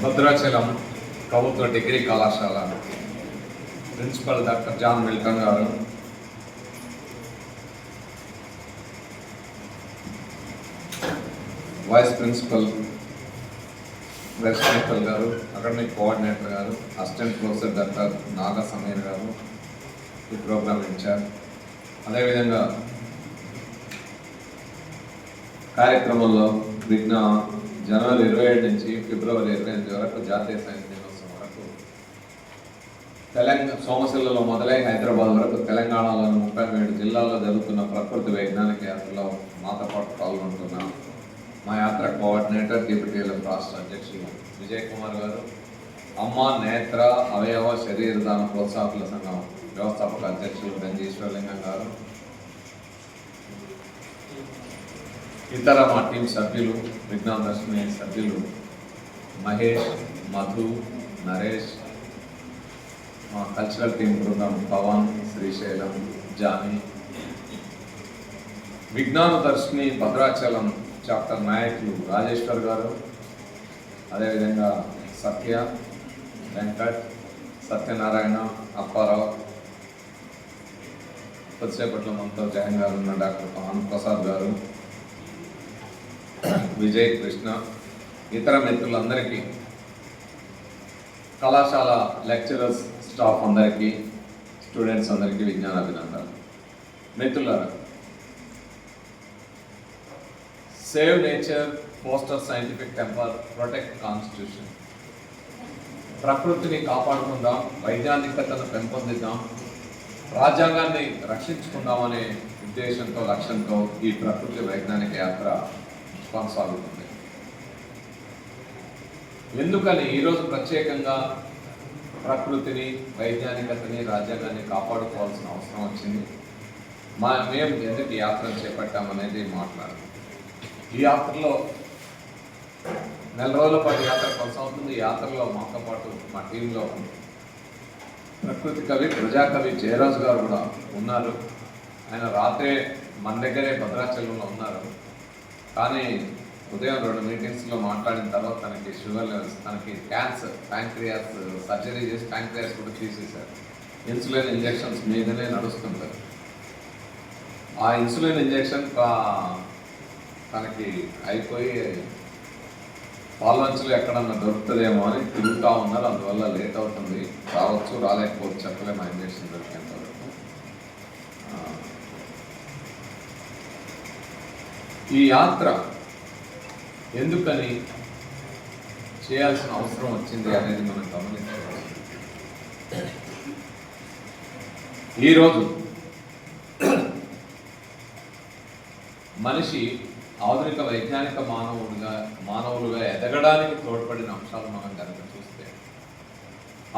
భద్రాచలం ప్రభుత్వ డిగ్రీ కళాశాల principal doctor John Milton గారు, వైస్ ప్రిన్సిపల్ ప్రిన్సిపల్ గారు, అకాడమిక్ కోఆర్డినేటర్ గారు, assistant professor doctor Naga Sameer గారు, ఈ ప్రోగ్రామ్ ఇన్ఛార్జ్. అదేవిధంగా కార్యక్రమంలో జనవరి 27 నుంచి ఫిబ్రవరి 28 వరకు జాతీయ సైన్స్ దినోత్సవం వరకు సోమశిలలో మొదలై హైదరాబాద్ వరకు తెలంగాణలోని 37 జిల్లాల్లో జరుగుతున్న ప్రకృతి వైజ్ఞానిక యాత్రలో మాతో పాటు పాల్గొంటున్న మా యాత్ర కోఆర్డినేటర్ డిప్యూటీఎల్ఎఫ్ రాష్ట్ర అధ్యక్షులు విజయ్ కుమార్ గారు, అమ్మ నేత్ర అవయవ శరీరదాన ప్రోత్సాహకుల సంఘం వ్యవస్థాపక అధ్యక్షులు గంజి ఈశ్వర్లింగం గారు, ఇతర మా టీం సభ్యులు, విజ్ఞాన దర్శిని సభ్యులు మహేష్, మధు, నరేష్, మా కల్చరల్ టీం బృందం పవన్, శ్రీశైలం, జానీ, విజ్ఞాన దర్శిని భద్రాచలం చాప్టర్ నాయకులు రాజేశ్వర్ గారు, అదేవిధంగా సత్య, వెంకట్, సత్యనారాయణ, అప్పారావు, కొద్దిసేపట్లో మనతో జగన్ గారు ఉన్న డాక్టర్ పవన్ ప్రసాద్ గారు, విజయ్, కృష్ణ, ఇతర మిత్రులందరికీ, కళాశాల లెక్చరర్స్, స్టాఫ్ అందరికీ, స్టూడెంట్స్ అందరికీ విజ్ఞాన అభినందనలు. మిత్రులారా, save nature, foster scientific temper, protect constitution. ప్రకృతిని కాపాడుకుందాం, వైజ్ఞానికతను పెంపొందిద్దాం, రాజ్యాంగాన్ని రక్షించుకుందామనే ఉద్దేశంతో, లక్ష్యంతో ఈ ప్రకృతి వైజ్ఞానిక యాత్ర కొనసాగుతుంది. ఎందుకని ఈరోజు ప్రత్యేకంగా ప్రకృతిని, వైజ్ఞానికతని, రాజ్యాంగాన్ని కాపాడుకోవాల్సిన అవసరం వచ్చింది? మేము ఎందుకు ఈ యాత్రను చేపట్టామనేది మాట్లాడాలి. ఈ యాత్రలో 4 రోజుల పాటు యాత్ర కొనసాగుతుంది. ఈ యాత్రలో మాతో పాటు మా టీంలో ప్రకృతి కవి, ప్రజాకవి జయరాజు గారు కూడా ఉన్నారు. ఆయన రాత్రే మన దగ్గరే భద్రాచలంలో ఉన్నారు. కానీ ఉదయం 2 మీటింగ్స్లో మాట్లాడిన తర్వాత తనకి షుగర్ లెవెల్స్, తనకి క్యాన్సర్, ప్యాంక్రియాస్ సర్జరీ చేసి ప్యాంక్రియాస్ కూడా తీసేశారు. ఇన్సులిన్ ఇంజెక్షన్స్ మీదనే నడుస్తుంటారు. ఆ ఇన్సులిన్ ఇంజెక్షన్ తనకి అయిపోయి పాల్వంచులు ఎక్కడన్నా దొరుకుతుందేమో అని తిరుగుతూ ఉన్నారు. అందువల్ల లేట్ అవుతుంది, రావచ్చు రాలేకపోవచ్చు, చెప్పలేము ఆ ఇంజెక్షన్ దొరికేంత వరకు. ఈ యాత్ర ఎందుకని చేయాల్సిన అవసరం వచ్చింది అనేది మనం గమనించాలి. ఈరోజు మనిషి ఆధునిక వైజ్ఞానిక మానవులుగా ఎదగడానికి తోడ్పడిన అంశాలు మనం కనుక చూస్తే,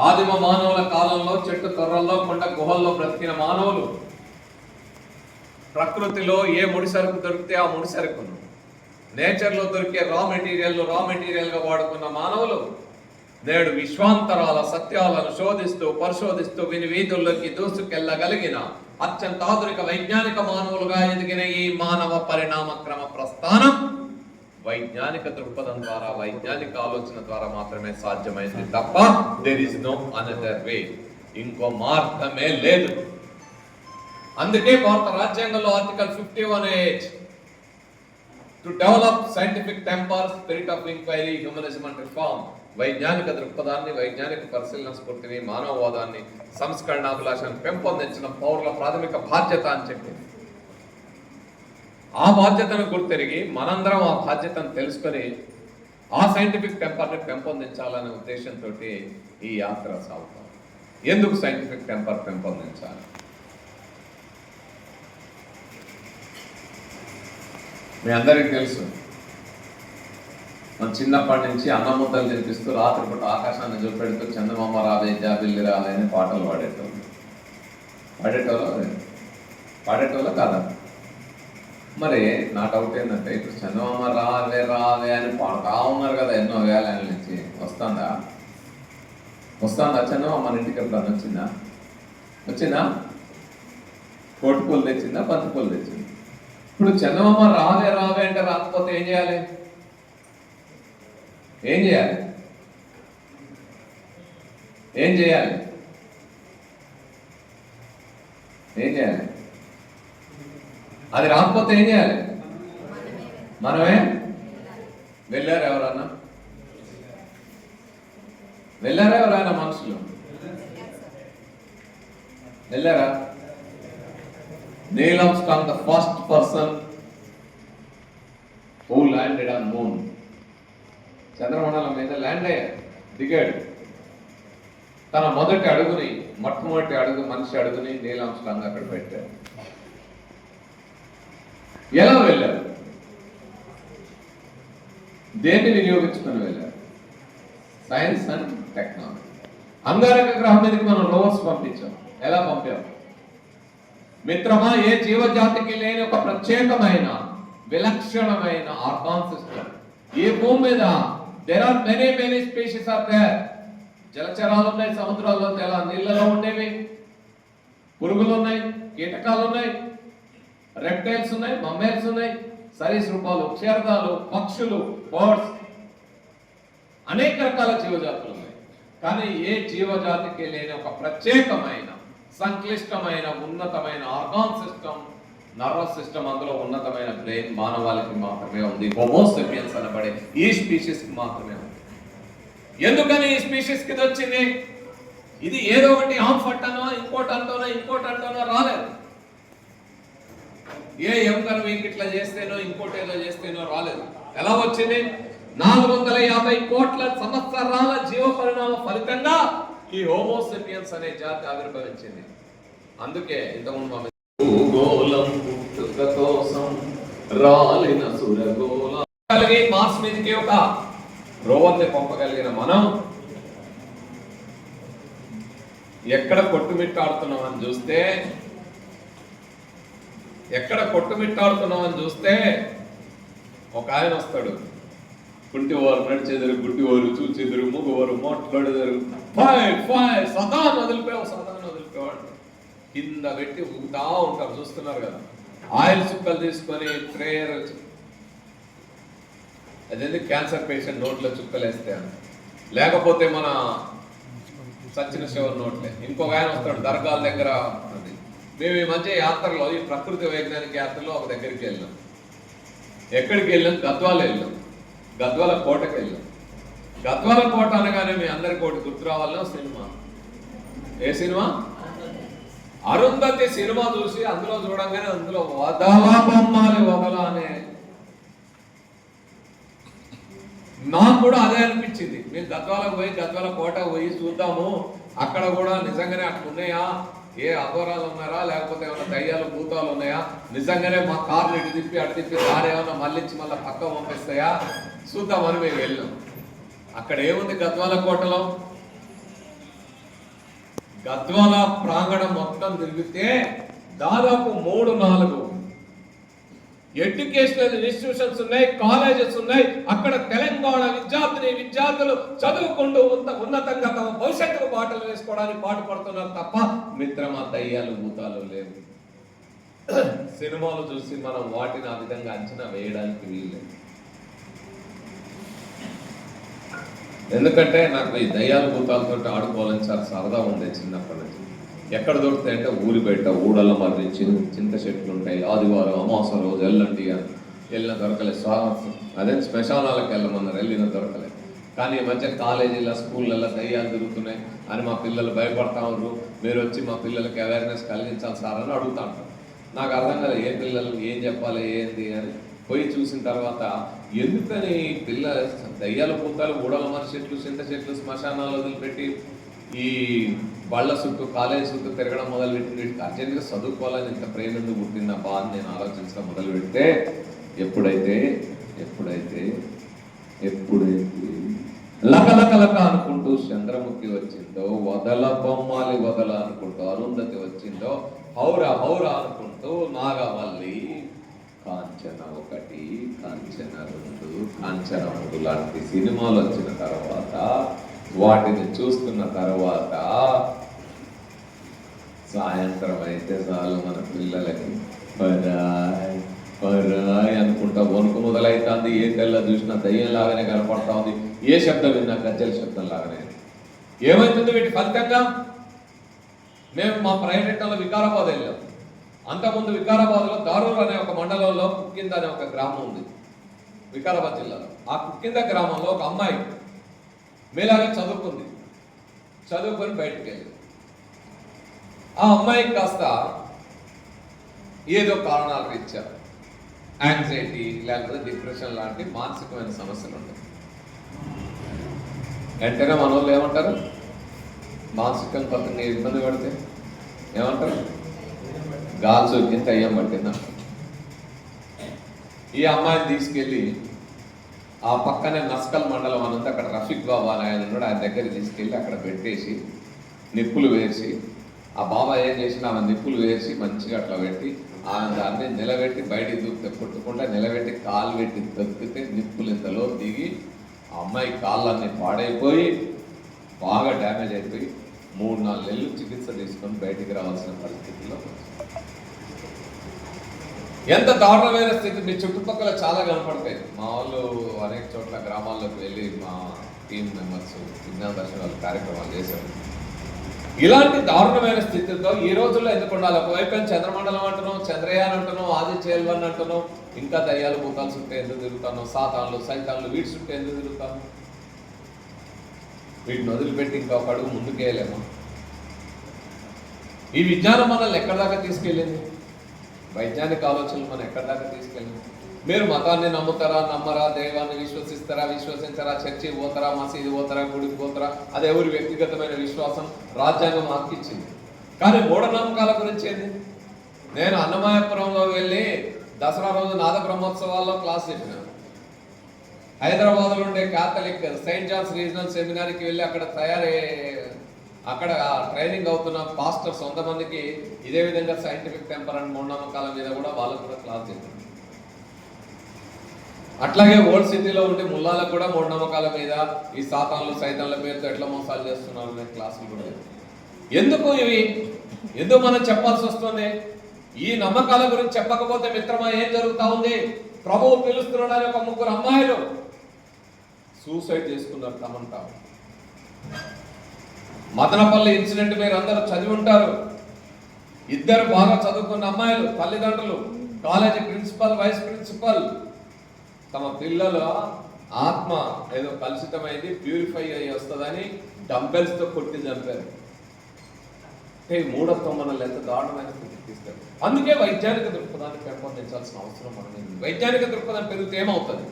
ఆదిమ మానవుల కాలంలో చెట్టు తొర్రల్లో, కొండ గుహల్లో బ్రతికిన మానవులు ప్రకృతిలో ఏ ముడిసరుకు దొరికితే ఆ ముడిసరుకును, నేచర్లో దొరికే రా మెటీరియల్గా వాడుకున్న మానవులు నేడు విశ్వాంతరాల సత్యాలను శోధిస్తూ, పరిశోధిస్తూ, విని వీధుల్లోకి దూసుకెళ్లగలిగిన అత్యంత ఆధునిక వైజ్ఞానిక మానవులుగా ఎదిగిన ఈ మానవ పరిణామ క్రమ ప్రస్థానం వైజ్ఞానిక దృక్పథం ద్వారా, వైజ్ఞానిక ఆలోచన ద్వారా మాత్రమే సాధ్యమైంది తప్ప there is no another way, ఇంకో మార్గమే లేదు. అందుకే భారత రాజ్యాంగంలో article 51A to develop scientific temper, spirit of enquiry, humanism and reform, వైజ్ఞానిక దృక్పథాన్ని, వైజ్ఞానిక పరిశీలన స్ఫూర్తిని, మానవవాదాన్ని, సంస్కరణాభిలాషాన్ని పెంపొందించిన పౌరుల ప్రాథమిక బాధ్యత అని చెప్పింది. ఆ బాధ్యతను గుర్తెరిగి మనందరం ఆ బాధ్యతను తెలుసుకొని ఆ సైంటిఫిక్ టెంపర్ని పెంపొందించాలనే ఉద్దేశంతో ఈ యాత్ర సాగుతాం. ఎందుకు సైంటిఫిక్ టెంపర్ పెంపొందించాలి? మీ అందరికీ తెలుసు, మన చిన్నప్పటి నుంచి అన్నముద్దలు తినిపిస్తూ రాత్రిపూట ఆకాశాన్ని చూపెడుతూ చందమామ రావే, జాబిల్లి రావే అని పాటలు పాడేటోళ్ళు కాదా? మరి నా డౌట్ ఏంటంటే, ఇప్పుడు చందమామ రావే రావే అని పాడుతా ఉన్నారు కదా ఎన్నో వేల నుంచి. వస్తుందా చందమామ మన ఇంటికి ఎప్పుడన్నా వచ్చిందా? కోటిపూలు తెచ్చిందా, బంతిపూలు తెచ్చిందా? ఇప్పుడు చందమామ రావే అంటే రాకపోతే ఏం చేయాలి? ఏం చేయాలి? అది రాకపోతే ఏం చేయాలి? మనమే వెళ్ళారు. ఎవరన్నా వెళ్ళారా? ఎవరైనా మనుషులు వెళ్ళారా? Neil Armstrong, the first person who landed on moon. చంద్రమండలం మీద ల్యాండ్ అయ్యాడు, దిగాడు. తన మొట్టమొదటి అడుగు మనిషి అడుగుని నీల్ ఆర్మ్స్ట్రాంగ్ అక్కడ పెట్టాడు. ఎలా వెళ్ళారు? దేన్ని వినియోగించుకొని వెళ్ళారు? Science and technology. అంగారక గ్రహం మీదకి మనం రోవర్స్ పంపించాం. ఎలా పంపాం? మిత్రమా, ఏ జీవజాతికి లేని ఒక ప్రత్యేకమైన విలక్షణమైన ఆర్గాన్ సిస్టమ్ ఈ భూమి మీద. There are many species are there. జలచరాలు ఉన్నాయి, సముద్రాల్లో నీళ్ళలో ఉండేవి, పురుగులు ఉన్నాయి, కీటకాలు ఉన్నాయి, రెప్టైల్స్ ఉన్నాయి, మమ్మేల్స్ ఉన్నాయి, సరీసృపాలు, క్షీరదాలు, పక్షులు, బర్డ్స్, అనేక రకాల జీవజాతులు ఉన్నాయి. కానీ ఏ జీవజాతికి లేని ఒక ప్రత్యేకమైన సంక్లిష్టమైన ఉన్నతమైన ఆర్గాన్ సిస్టమ్, నర్వస్ సిస్టమ్, అందులో ఉన్నతమైన బ్రెయిన్ మానవాళికి మాత్రమే ఉంది. హోమో సేపియన్స్ అనబడే ఈ స్పీషీస్ కి మాత్రమే ఉంది. ఎందుకని ఈ స్పీషీస్ కి వచ్చింది? ఇది ఏదో ఒకటి హాంఫర్ట్ అనో ఇంకోటి అంటోనో రాలేదు. ఏ ఎంకను ఇట్లా చేస్తేనో ఇంకోటి ఏదో చేస్తేనో రాలేదు. ఎలా వచ్చింది? 450 కోట్ల సంవత్సరాల జీవ పరిణామ ఫలితంగా ఈ హోమో సేపియన్స్ అనే జాతి ఆవిర్భవించింది. అందుకే ఇంతకుముందు భూగోళం పుట్టుక కోసం రాలిన సురగోళం కలిగి మార్స్ మీదకి ఒక రోవర్ని పంపగలిగిన మనం ఎక్కడ కొట్టుమిట్టాడుతున్నామని చూస్తే ఒక ఆయన వస్తాడు. కుంటివారు నడిచేదరు, గుడ్డివారు చూచేదరు, మూగవారు మాట్లాడేదరు, సదా వదిలిపోయాడు. కింద పెట్టి ఊగుతా ఉంటారు. చూస్తున్నారు కదా, ఆయిల్ చుక్కలు తీసుకొని ప్రేయర్. అదేంటి క్యాన్సర్ పేషెంట్ నోట్లో చుక్కలు వేస్తే అని, లేకపోతే మన సచిన శివర్ నోట్లే. ఇంకొక ఆయన వస్తాడు దర్గాల దగ్గర. మేము ఈ మధ్య యాత్రలో, ఈ ప్రకృతి వైజ్ఞానిక యాత్రలో ఒక దగ్గరికి వెళ్ళాం. ఎక్కడికి వెళ్ళాం? గద్వాల వెళ్ళాం. గద్వాల కోటకి వెళ్ళాం. గద్వాల కోట అనగానే మీ అందరికి ఒకటి గుర్తు రావాలన్నా సినిమా. ఏ సినిమా? అరుంధతి సినిమా చూసి అందులో చూడంగానే అందులో వదలా బొమ్మాలి వదలా అనే నాకు కూడా అదే అనిపించింది. మేము గద్వాలకు పోయి గద్వాల కోట పోయి చూద్దాము, అక్కడ కూడా నిజంగానే అట్లా ఉన్నాయా, ఏ అఘోరాలు ఉన్నారా, లేకపోతే ఏమైనా దయ్యాలు భూతాలు ఉన్నాయా, నిజంగానే మా కార్లు ఇటు తిప్పి అటు తిప్పి దారి ఏమైనా మళ్ళించి మళ్ళీ పక్క పంపిస్తాయా చూద్దామని మేము వెళ్ళాం. అక్కడ ఏముంది గద్వాల కోటలో? గద్వాల ప్రాంగణం మొత్తం తిరిగితే దాదాపు 3-4 ఎడ్యుకేషనల్ ఇన్స్టిట్యూషన్స్ ఉన్నాయి, కాలేజెస్ ఉన్నాయి. అక్కడ తెలంగాణ విద్యార్థులు చదువుకుంటూ ఉన్నతంగా తమ భవిష్యత్తుకు బాటలు వేసుకోవడానికి పాటుపడుతున్నారు తప్ప మిత్రమా దయ్యాలు భూతాలు లేవు. సినిమాలు చూసి మనం వాటిని ఆ విధంగా అంచనా వేయడానికి వీల్లేదు. ఎందుకంటే నాకు ఈ దయ్యాల భూతాలతో ఆడుకోవాలని చాలా సరదా ఉంది చిన్నప్పటి నుంచి. ఎక్కడ దొరుకుతాయి అంటే ఊరి బయట ఊడల మర్రించి చింత చెట్లు ఉంటాయి. ఆదివారం అమావాస్య రోజు వెళ్ళండి అని వెళ్ళిన దొరకలేదు. అదే శ్మశానాలకు వెళ్ళమన్నారు, వెళ్ళిన దొరకలేదు. కానీ ఈ మధ్య కాలేజీల స్కూళ్ళల్లో దయ్యాలు దొరుకుతున్నాయి అని మా పిల్లలు భయపడతా ఉన్నారు. మీరు వచ్చి మా పిల్లలకి అవేర్నెస్ కలిగించాలి సార్ అని అడుగుతా ఉంటారు. నాకు అర్థం కాదు ఏ పిల్లలు ఏం చెప్పాలి ఏంది అని. పోయి చూసిన తర్వాత ఎందుకని దయ్యాల భూతాలు ఊడల మర్రి చెట్లు చింత చెట్లు శ్మశానాలు వదిలిపెట్టి ఈ బళ్ళ చుట్టూ కాలేజీ చుట్టూ తిరగడం మొదలుపెట్టి వీటికి అర్జెంట్గా చదువుకోవాలని ఇంత ప్రేమ ఎందుకు పుట్టిందబ్బా అని నేను ఆలోచించడం మొదలు పెడితే ఎప్పుడైతే లకలకలక అనుకుంటూ చంద్రముఖి వచ్చిందో, వదల బొమ్మాలి వదల అనుకుంటూ అరుంధతి వచ్చిందో, హౌరా అనుకుంటూ నాగవల్లి, కాంచన 1, కాంచన 2, కాంచన 3 లాంటి సినిమాలు వచ్చిన తర్వాత వాటిని చూస్తున్న తర్వాత సాయంత్రం అయితే చాలు మన పిల్లలకి పరాయ్ అనుకుంటా వణుకు మొదలవుతుంది. ఏ తెల్ల చూసినా దయ్యం లాగానే కనపడతా ఉంది. ఏ శబ్దం విన్నా గజ్జల శబ్దం లాగానే. ఏమైతుంది వీటి ఫలితంగా? మేము మా పర్యటనలో వికారాబాద్ వెళ్ళాం. అంతకుముందు వికారాబాద్లో దారూర్ అనే ఒక మండలంలో కుక్కింద అనే ఒక గ్రామం ఉంది వికారాబాద్ జిల్లాలో. ఆ కుక్కింద గ్రామంలో ఒక అమ్మాయి మీలాగా చదువుకొని బయటికి వెళ్ళింది. ఆ అమ్మాయికి కాస్త ఏదో కారణాలు రీత్యా యాంగ్జైటీ లేకపోతే డిప్రెషన్ లాంటి మానసికమైన సమస్యలు ఉంటాయి. వెంటనే మన వాళ్ళు ఏమంటారు? మానసికంగా కొంత ఇబ్బంది పడితే ఏమంటారు? గాల్స్ ఇంత అయ్యం పట్టిందా. ఈ అమ్మాయిని తీసుకెళ్ళి ఆ పక్కనే నస్కల్ మండలం అనంతా అక్కడ రఫీక్ బాబా అని ఆయన ఉన్నాడు, ఆయన దగ్గర తీసుకెళ్ళి అక్కడ పెట్టేసి నిప్పులు వేసి, ఆ బాబా ఏం చేసిన ఆమె నిప్పులు వేసి మంచిగా అట్లా పెట్టి ఆమె దాన్ని నిలబెట్టి బయటికి దూకితే కొట్టుకుంటే నిలబెట్టి కాలు పెట్టి తొక్కితే నిప్పులు ఇంతలో దిగి ఆ అమ్మాయి కాళ్ళన్నీ పాడైపోయి బాగా డ్యామేజ్ అయిపోయి 3-4 నెలలు చికిత్స తీసుకొని బయటికి రావాల్సిన పరిస్థితిలో ఎంత దారుణమైన స్థితి మీ చుట్టుపక్కల చాలా కనపడతాయి. మా వాళ్ళు అనేక చోట్ల గ్రామాల్లోకి వెళ్ళి మా టీమ్ మెంబర్స్ విజ్ఞాన దర్శనాలు కార్యక్రమాలు చేశారు. ఇలాంటి దారుణమైన స్థితితో ఈ రోజుల్లో ఎందుకు ఉండాలి? ఒకవైపు చంద్రమండలం అంటున్నాం, చంద్రయాన్ అంటున్నాం, ఆదిత్య ఎల్1 అంటున్నాం, ఇంకా దయ్యాలు భూతాలు చుట్టూ ఎందుకు తిరుగుతాను, సాతాన్లు సైతాన్లు వీటి చుట్టూ ఎందుకు తిరుగుతాను? వీటిని వదిలిపెట్టి ఇంకా ఒక అడుగు ముందుకేయలేమా? ఈ విజ్ఞానం మనల్ని ఎక్కడి దాకా తీసుకెళ్ళింది? వైజ్ఞానిక ఆలోచనలు మనం ఎక్కడి దాకా తీసుకెళ్ళింది? మీరు మతాన్ని నమ్ముతారా, నమ్మరా, దైవాన్ని విశ్వసిస్తారా, విశ్వసించారా, చర్చికి పోతారా, మసీదు పోతారా, గుడికి పోతారా, అది ఎవరి వ్యక్తిగతమైన విశ్వాసం. రాజ్యాంగం హక్కు ఇచ్చింది. కానీ మూఢనమ్మకాల గురించి ఏంది? నేను అన్నమాయపురంలో వెళ్ళి దసరా రోజు నాద బ్రహ్మోత్సవాల్లో క్లాస్ చెప్పినాను. హైదరాబాద్లో ఉండే క్యాథలిక్ సెయింట్ జాన్స్ రీజనల్ సెమినార్కి వెళ్ళి అక్కడ ట్రైనింగ్ అవుతున్న పాస్టర్స్ 100 మందికి ఇదే విధంగా సైంటిఫిక్ టెంపర్ అండ్ మూఢనమ్మకాల మీద కూడా వాళ్ళకు కూడా క్లాస్ చెప్పాను. అట్లాగే ఓల్డ్ సిటీలో ఉండే ముల్లాలకు కూడా మూఢనమ్మకాల మీద ఈ సాతాన్లు సైతాన్ల పేరుతో ఎట్లా మోసాలు చేస్తున్నారు అనే క్లాసులు కూడా. ఎందుకు ఇవి? ఎందుకు మనం చెప్పాల్సి వస్తుంది? ఈ నమ్మకాల గురించి చెప్పకపోతే మిత్రమా ఏం జరుగుతా ఉంది? ప్రభువు పిలుస్తున్నాడని ఒక 3 అమ్మాయిలు సూసైడ్ చేసుకున్నారు తమంతా. మదనపల్లి ఇన్సిడెంట్ మీరు అందరూ చదివి ఉంటారు. 2 బాగా చదువుకున్న అమ్మాయిలు, తల్లిదండ్రులు, కాలేజీ ప్రిన్సిపల్, వైస్ ప్రిన్సిపల్ తమ పిల్లల ఆత్మ ఏదో కలుషితమైంది, ప్యూరిఫై అయ్యి వస్తుందని డంబెల్స్తో కొట్టి చంపారు. మూఢత్వం మనల్ని ఎంత దారుణమైన స్థితికి తీసుకెళ్తారు. అందుకే వైజ్ఞానిక దృక్పథాన్ని పెంపొందించాల్సిన అవసరం మనకి. వైజ్ఞానిక దృక్పథం పెరిగితే ఏమవుతుంది?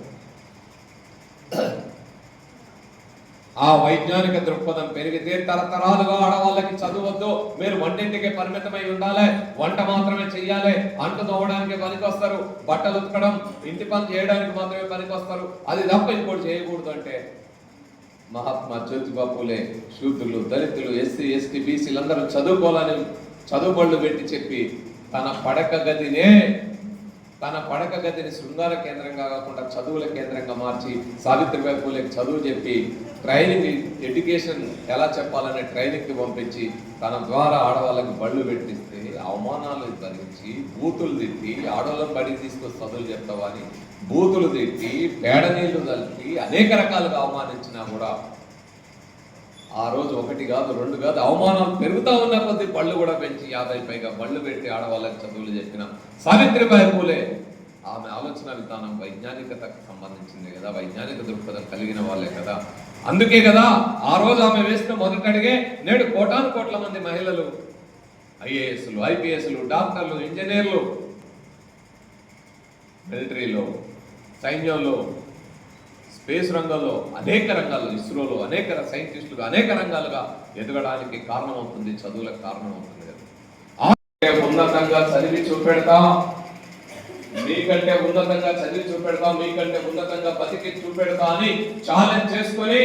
ఆ వైజ్ఞానిక దృక్పథం పెరిగితే తరతరాలుగా ఆడవాళ్ళకి చదువద్దు, మీరు వంటింటికి పరిమితమై ఉండాలి, వంట మాత్రమే చెయ్యాలి, అంటు తోవడానికి పనికొస్తారు, బట్టలు ఉతకడం, ఇంటి పని చేయడానికి మాత్రమే పనికొస్తారు, అది తప్ప ఇంకోటి చేయకూడదు అంటే మహాత్మా జ్యోతిబా పూలే శూద్రులు, దళితులు, ఎస్సీ, ఎస్టీ, బీసీలందరూ చదువుకోవాలని చదువుబళ్ళు పెట్టి చెప్పి తన పడక గదిని శృంగార కేంద్రంగా కాకుండా చదువుల కేంద్రంగా మార్చి సావిత్రిబాయి పూలేకి చదువు చెప్పి ట్రైనింగ్ ఎడ్యుకేషన్ ఎలా చెప్పాలనే ట్రైనింగ్కి పంపించి తన ద్వారా ఆడవాళ్ళకి బళ్ళు పెట్టిస్తే అవమానాలు భరించి బూతులు తిట్టి ఆడవాళ్ళని బడికి తీసుకొచ్చి చదువులు చెప్తావని బూతులు తిట్టి పేడ నీళ్లు కలిపి అనేక రకాలుగా అవమానించినా కూడా ఆ రోజు 1 కాదు 2 కాదు అవమానాలు పెరుగుతా ఉన్న కొద్దీ బళ్ళు కూడా పెంచి 50 పైగా బళ్ళు పెట్టి ఆడవాళ్ళకి చదువులు చెప్పిన సావిత్రిబాయి పూలే ఆమె ఆలోచన విధానం వైజ్ఞానికతకు సంబంధించింది కదా, వైజ్ఞానిక దృక్పథం కలిగిన వాళ్ళే కదా. అందుకే కదా ఆ రోజు ఆమె వేసిన మొదటడిగే నేడు కోటాను కోట్ల మంది మహిళలు ఐఏఎస్లు, ఐపీఎస్లు, డాక్టర్లు, ఇంజనీర్లు, మిలిటరీలో, సైన్యంలో, స్పేస్ రంగంలో, అనేక రంగాల్లో, ఇస్రోలో అనేక సైంటిస్టులుగా అనేక రంగాలుగా ఎదగడానికి కారణమవుతుంది, చదువులకు కారణమవుతుంది కదా. ఉన్నతంగా చదివి చూపెడతా, మీకంటే ఉన్నతంగా చదివి చూపెడతా, మీకంటే ఉన్నతంగా బతికి చూపెడతా అని ఛాలెంజ్ చేసుకొని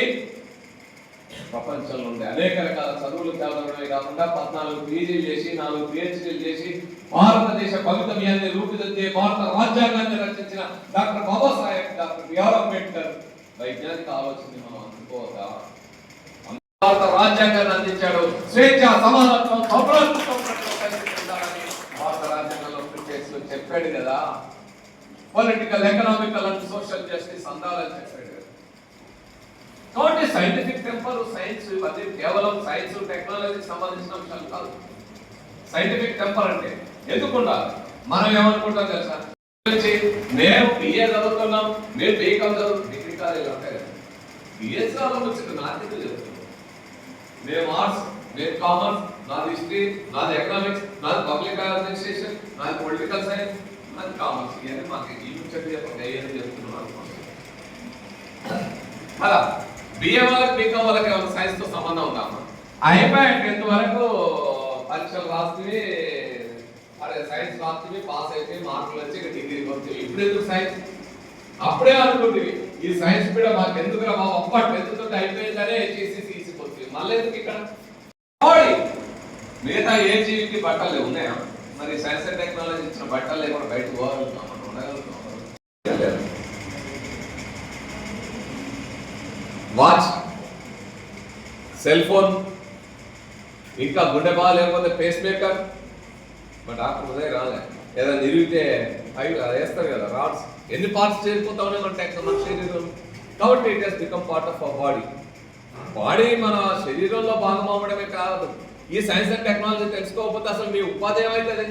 ప్రపంచంలో ఉండే అనేక రకాల చదువులు చదవడమే కాకుండా 14 పీజీలు చేసి 4 పిహెచ్డీలు చేసి భారతదేశ భవితవ్యాన్ని రూపుదిద్దే భారత రాజ్యాంగాన్ని రచించిన doctor Babasaheb, doctor B R Ambedkar వైజ్ఞానిక ఆలోచనని మనం అందుకోవద్దా? భారత రాజ్యాంగాన్ని అందించాడు. స్వేచ్ఛ, సమానత్వం, సౌభ్రాతృత్వం భారత రాజ్యాంగంలో చెప్పాడు కదా. Political, economical and social justice అందాలని చెప్పాడు. కాబట్టి సైంటిఫిక్ టెంపర్, సైన్స్ అది కేవలం సైన్స్ టెక్నాలజీకి సంబంధించిన అంశాలు కాదు. సైంటిఫిక్ టెంపర్ అంటే ఎందుకు ఉండాలి? మనం ఏమనుకుంటాం తెలుసా, మేము బిఏ చదువుతున్నాం, మేము బీకామ్ చదువుతున్నాం, డిగ్రీ కాలేజీలు ఉంటాయి కదా, బిఎస్ వచ్చింది నాకెందుకు చెప్తున్నాం. మేము ఆర్ట్స్, నేను కామర్స్, నాది హిస్టరీ, నాది ఎకనామిక్స్, నాది పబ్లిక్ అడ్మినిస్ట్రేషన్, నాది పొలిటికల్ సైన్స్, నాది కామర్స్. ఇవన్నీ మాకు ఈ ముచ్చట్లు చెప్పండి ఏదని చెప్తున్నాం అనుకోండి. అలా బిఏ వాళ్ళకి బీకామ్ వాళ్ళకి ఏమైనా సైన్స్ తో సంబంధం ఉందామా? అయిపోయాయి 10th వరకు పరీక్షలు రాస్తుంది, అదే సైన్స్ రాస్తుంది, పాస్ అయితే మార్కులు వచ్చి డిగ్రీకి వస్తుంది. ఇప్పుడు ఎందుకు సైన్స్? అప్పుడే అనుకుంటుంది ఈ సైన్స్ కూడా మాకు ఎందుకు రా బాబు, అప్పటి 10th తోటి అయిపోయిందనే HEC వస్తుంది. మళ్ళీ ఎందుకు ఇక్కడ మిగతా ఏ జీవికి బట్టలు ఉన్నాయా? మరి సైన్స్ అండ్ టెక్నాలజీ ఇచ్చిన బట్టలు లేకుండా బయటకు పోగలుగుతాం, మనం ఉండగలుగుతాం. వాచ్, సెల్ ఫోన్, ఇంకా గుండె బాగా లేకపోతే పేస్ మేకర్. మా డాక్టర్ ఉదయం రాలే, ఏదైనా నిరిగితే అవి వేస్తారు కదా రాడ్స్, ఎన్ని పార్ట్స్ చేరిపోతా ఉన్నాయి మన శరీరం. కాబట్టి it has become part of our body. Body మన శరీరంలో భాగం అవ్వడమే కాదు. ఈ సైన్స్ అండ్ టెక్నాలజీ తెలుసుకోకపోతే అసలు మీ ఉపాధి ఏమవుతుంది?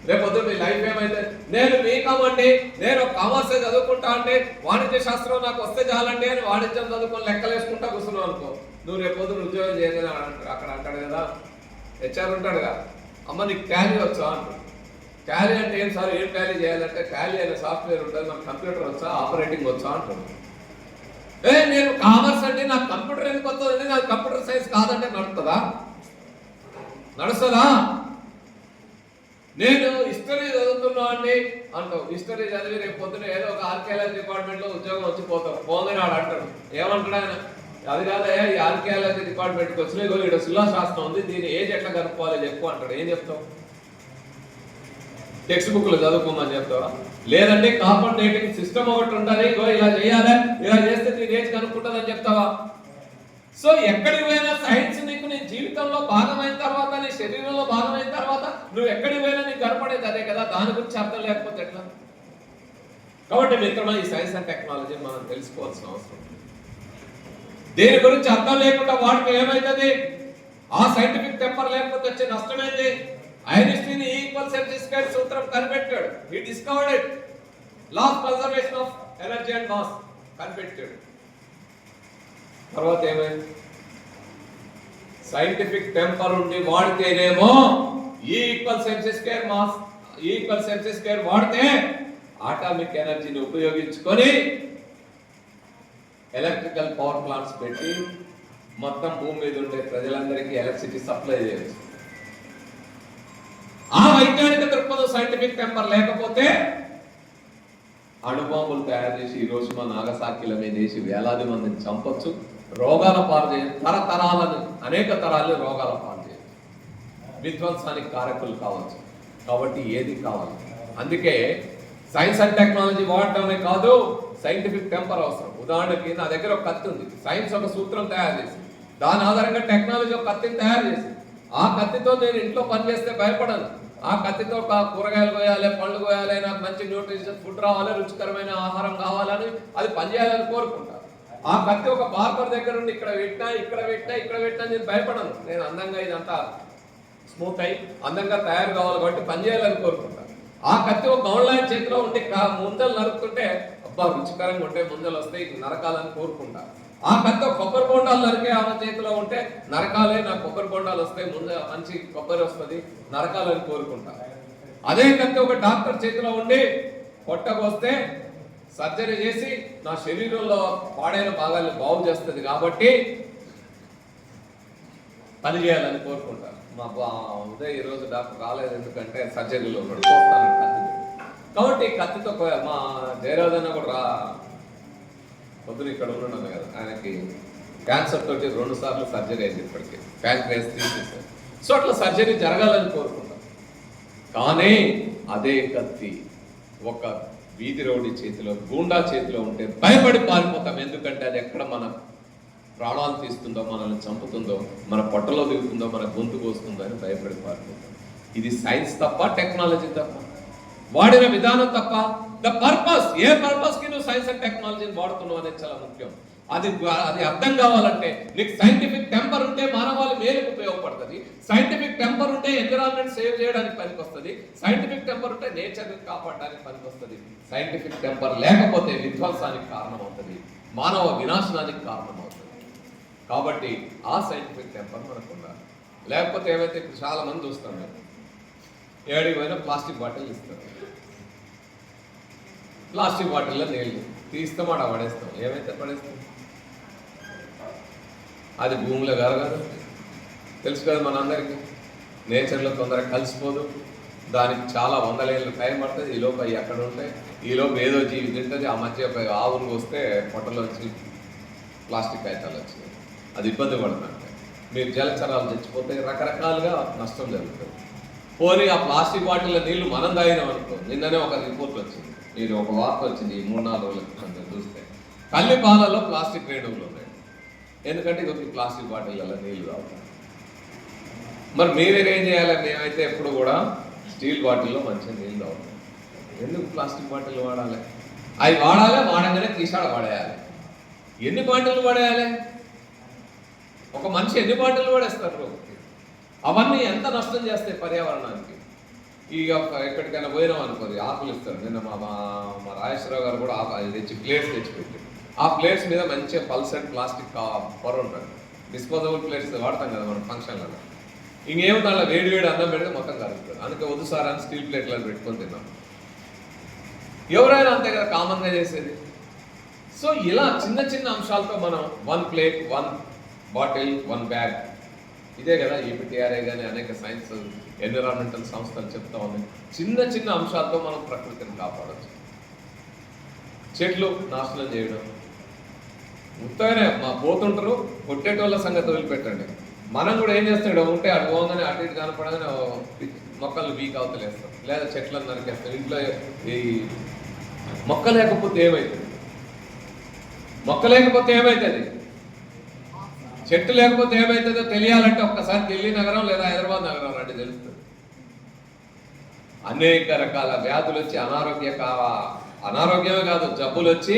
రేపొద్దు మీ లైఫ్ ఏమైతుంది? నేను బీకామ్ అండి, నేను కామర్స్ చదువుకుంటా అంటే వాణిజ్య శాస్త్రం నాకు వస్తే చాలండి అని వాణిజ్యం చదువుకొని లెక్కలు వేసుకుంటా కూర్చున్నావు అనుకో, నువ్వు రేపొద్దు ఉద్యోగం చేయగల అక్కడ అంటాడు కదా, హెచ్ఆర్ ఉంటాడు కదా, అమ్మ నీకు టాలీ వచ్చా అంటాడు. టాలీ అంటే ఏం సార్, ఏం టాలీ చేయాలంటే టాలీ అనే సాఫ్ట్వేర్ ఉంటుంది, నాకు కంప్యూటర్ వచ్చా, ఆపరేటింగ్ వచ్చా అంటాడు. నేను కామర్స్ అంటే నాకు కంప్యూటర్ ఎందుకు వస్తుందండి, నాకు కంప్యూటర్ సైన్స్ కాదంటే నడుస్తుందా? నేను హిస్టరీ చదువుతున్నా అండి అంటావు. హిస్టరీ చదివి రేపు పొద్దున ఏదో ఒక ఆర్కియాలజీ డిపార్ట్మెంట్ లో ఉద్యోగం వచ్చిపోతావు. పోదని వాడు అంటాడు, ఏమంటాడు ఆయన, అది కాదయ్యా ఈ ఆర్కియాలజీ డిపార్ట్మెంట్కి వచ్చిన ఇక్కడ శిలాశాస్త్రం ఉంది, దీని ఏజ్ ఎట్లా కనుక్కోవాలి చెప్పు అంటాడు. ఏం చెప్తావు? టెక్స్ట్ బుక్లు చదువుకోమని చెప్తావా? లేదంటే కార్బన్ డేటింగ్ సిస్టమ్ ఒకటి ఉంటుంది, ఇలా చేయాలి, ఇలా చేస్తే దీని ఏజ్ కనుక్కుంటుందని చెప్తావా? సో ఎక్కడికి పోయినా సైన్స్ నీకు నీ జీవితంలో భాగమైన తర్వాత, నీ శరీరంలో భాగమైన తర్వాత నువ్వు ఎక్కడికి పోయినా నీకు కనపడేది అదే కదా. దాని గురించి అర్థం లేకపోతే ఎట్లా? కాబట్టి మిత్రమా, ఈ సైన్స్ అండ్ టెక్నాలజీ మనం తెలుసుకోవాల్సిన అవసరం. దేని గురించి అర్థం లేకుండా వాటికి ఏమైతుంది? ఆ సైంటిఫిక్ టెంపర్ లేకపోతే వచ్చే నష్టమైంది. ఐన్స్టీన్ E=mc² సూత్రం కనిపెట్టాడు. He discovered it, law of conservation of energy and mass కనిపెట్టాడు. తర్వాత ఏమైంది? సైంటిఫిక్ టెంపర్ ఉండి వాడితేనేమో E=mc² మాస్ E=mc² వాడితే ఆటామిక్ ఎనర్జీని ఉపయోగించుకొని ఎలక్ట్రికల్ పవర్ ప్లాంట్స్ పెట్టి మొత్తం భూమి మీద ఉండే ప్రజలందరికీ ఎలక్ట్రిసిటీ సప్లై చేయవచ్చు. ఆ వైజ్ఞానిక దృక్పథం సైంటిఫిక్ టెంపర్ లేకపోతే అణుబాంబులు తయారు చేసి ఈ రోజు మన నాగసాకిల మీద వేసి వేలాది మందిని చంపొచ్చు, రోగాల పాలు చేయొచ్చు, తరతరాలను అనేక తరాలు రోగాల పాలు చేయొచ్చు, విధ్వంసానికి కారకులు కావచ్చు. కాబట్టి ఏది కావాలి? అందుకే సైన్స్ అండ్ టెక్నాలజీ వాడటమే కాదు, సైంటిఫిక్ టెంపర్ అవసరం. ఉదాహరణకి నా దగ్గర ఒక కత్తి ఉంది, సైన్స్ ఒక సూత్రం తయారు చేసి దాని ఆధారంగా టెక్నాలజీ ఒక కత్తిని తయారు చేసి, ఆ కత్తితో నేను ఇంట్లో పని చేస్తే భయపడను. ఆ కత్తితో కూరగాయలు కోయాలి, పళ్ళు కోయాలి, నాకు మంచి న్యూట్రిషన్ ఫుడ్ రావాలి, రుచికరమైన ఆహారం కావాలని అది పనిచేయాలని కోరుకుంటా. ఆ కత్తి ఒక బార్బర్ దగ్గర ఉండి ఇక్కడ పెట్టినా నేను భయపడను. నేను అందంగా ఇదంతా స్మూత్ అయి అందంగా తయారు కావాలి కాబట్టి పనిచేయాలని కోరుకుంటా. ఆ కత్తి ఒక గౌన్లైన్ చేతిలో ఉండి ముందలు నరుకుతుంటే అబ్బా రుచికరంగా ఉంటే ముందలు వస్తే ఇది నరకాలని కోరుకుంటా. ఆ కత్తి కొబ్బరి బొండాలు నరికే ఆమె చేతిలో ఉంటే నరకాలే, నాకు కొబ్బరి బొండాలు వస్తాయి, ముందు మంచి కొబ్బరి వస్తుంది, నరకాలని కోరుకుంటా. అదే కత్తి ఒక డాక్టర్ చేతిలో ఉండి పొట్టకు వస్తే సర్జరీ చేసి నా శరీరంలో పాడైన భాగాన్ని బాగు చేస్తుంది కాబట్టి పని చేయాలని కోరుకుంటా. మా ఉదయం ఈరోజు డాక్టర్ రాలేదు ఎందుకంటే సర్జరీలో ఉన్నాడు, చూస్తాను కత్తి. కాబట్టి కత్తితో మా జయరాజన్న కూడా పొద్దున ఇక్కడ ఉన్నాడు కదా, ఆయనకి క్యాన్సర్ తోటి 2 సార్లు సర్జరీ అయింది, ఇప్పటికీ ప్యాంక్రియాస్ తీసేసారు. సో అట్లా సర్జరీ జరగాలని కోరుకుంటాం. కానీ అదే కత్తి ఒక వీధి రౌడీ చేతిలో, గూండా చేతిలో ఉంటే భయపడి పారిపోతాం. ఎందుకంటే అది ఎక్కడ మన ప్రాణాలు తీస్తుందో, మనల్ని చంపుతుందో, మన పొట్టలో దిగుతుందో, మన గొంతు కోస్తుందో అని భయపడి పారిపోతాం. ఇది సైన్స్ తప్ప, టెక్నాలజీ తప్ప, వాడిన విధానం తప్ప. ద పర్పస్, ఏ పర్పస్ కి నువ్వు సైన్స్ అండ్ టెక్నాలజీని వాడుతున్నావు అనేది చాలా ముఖ్యం. అది అర్థం కావాలంటే నీకు సైంటిఫిక్ టెంపర్ ఉంటే మానవాళి మేలుకు ఉపయోగపడుతుంది, సైంటిఫిక్ టెంపర్ ఉంటే ఎన్విరాన్మెంట్ సేవ్ చేయడానికి పనికొస్తుంది, సైంటిఫిక్ టెంపర్ ఉంటే నేచర్ని కాపాడడానికి పనికొస్తుంది. సైంటిఫిక్ టెంపర్ లేకపోతే విధ్వంసానికి కారణమవుతుంది, మానవ వినాశనానికి కారణమవుతుంది. కాబట్టి ఆ సైంటిఫిక్ టెంపర్ మనకు ఉండాలి. లేకపోతే ఏమైతే చాలా మంది చూస్తాం, మేము ఏడికి పోయినా ప్లాస్టిక్ బాటిల్ ఇస్తారు, ప్లాస్టిక్ బాటిల్లో నీళ్ళు తీస్తాం, ఆడ పడేస్తాం. ఏమైతే పడేస్తాం? అది భూమిలో కలగదు, తెలుసు కదా మనందరికీ. నేచర్లో తొందరగా కలిసిపోదు, దానికి చాలా వందల ఏళ్ళు టైం పడుతుంది. ఈలోపు అవి ఎక్కడ ఉంటాయి, ఈలోపు ఏదో జీవి తింటుంది. ఆ మధ్య ఆవులు వస్తే పొట్టలో వచ్చి ప్లాస్టిక్ కాగితాలు వచ్చినాయి, అది ఇబ్బంది పడుతుంటే మీరు జలచరాలు చచ్చిపోతే రకరకాలుగా నష్టం జరుగుతుంది. పోనీ ఆ ప్లాస్టిక్ బాటిల్లో నీళ్లు మనం తాగినాం అనుకో. నిన్ననే ఒక రిపోర్ట్ వచ్చింది, మీరు ఒక వార్త వచ్చింది ఈ 3-4 రోజుల క్రితం చూస్తే, తల్లి పాలలో ప్లాస్టిక్ రేణువులు ఉన్నాయి. ఎందుకంటే ఇది ప్లాస్టిక్ బాటిల్లో నీళ్లు తాగుతాం. మరి మేమేం చేయాలి? మేమైతే ఎప్పుడు కూడా స్టీల్ బాటిల్లో మంచిగా నీళ్ళు తాగుతాం. ఎందుకు ప్లాస్టిక్ బాటిల్ వాడాలి? అవి వాడంగానే తీసాడ పడేయాలి. ఎన్ని బాటిల్ పడేయాలి? ఒక మనిషి ఎన్ని బాటిల్ పడేస్తారు? అవన్నీ ఎంత నష్టం చేస్తాయి పర్యావరణానికి. ఇక ఎక్కడికైనా పోయినాం అనుకోండి, ఆకులు ఇస్తారు. నిన్న మా రాజేశ్వరరావు గారు కూడా అది తెచ్చి ప్లేట్స్ తెచ్చిపెట్టి, ఆ ప్లేట్స్ మీద మంచిగా పల్సెడ్ ప్లాస్టిక్ పొర ఉంటుంది. డిస్పోజబుల్ ప్లేట్స్ వాడతాం కదా మనం ఫంక్షన్లలో. ఇంకేమో దాంట్లో వేడి అన్నం పెడితే మొత్తం కలుగుతుంది. అందుకే వద్దు సార్ అని స్టీల్ ప్లేట్లను పెట్టుకొని తిన్నాం. ఎవరైనా అంతే కదా కామన్గా చేసేది. సో ఇలా చిన్న చిన్న అంశాలతో మనం 1 ప్లేట్ 1 బాటిల్ 1 బ్యాగ్, ఇదే కదా EPTRA కానీ అనేక సైన్స్ ఎన్విరాన్మెంటల్ సంస్థలు చెప్తా ఉన్నాయి. చిన్న చిన్న అంశాలతో మనం ప్రకృతిని కాపాడవచ్చు. చెట్లు నాశనం చేయడం, ఉత్తగానే మా పోతుంటారు, కొట్టేటోళ్ళ సంగతి వదిలిపెట్టండి. మనం కూడా ఏం చేస్తాం, ఇక్కడ ఉంటే అటు పోగానే అటు ఇటు కనపడగానే మొక్కలు వీక్ అవతలేస్తాం, లేదా చెట్లను నరికేస్తాం. ఇంట్లో ఈ మొక్క లేకపోతే ఏమవుతుంది? చెట్టు లేకపోతే ఏమవుతుందో తెలియాలంటే ఒక్కసారి ఢిల్లీ నగరం లేదా హైదరాబాద్ నగరం రండి, తెలుస్తుంది. అనేక రకాల వ్యాధులు వచ్చి అనారోగ్యమే కాదు, జబ్బులు వచ్చి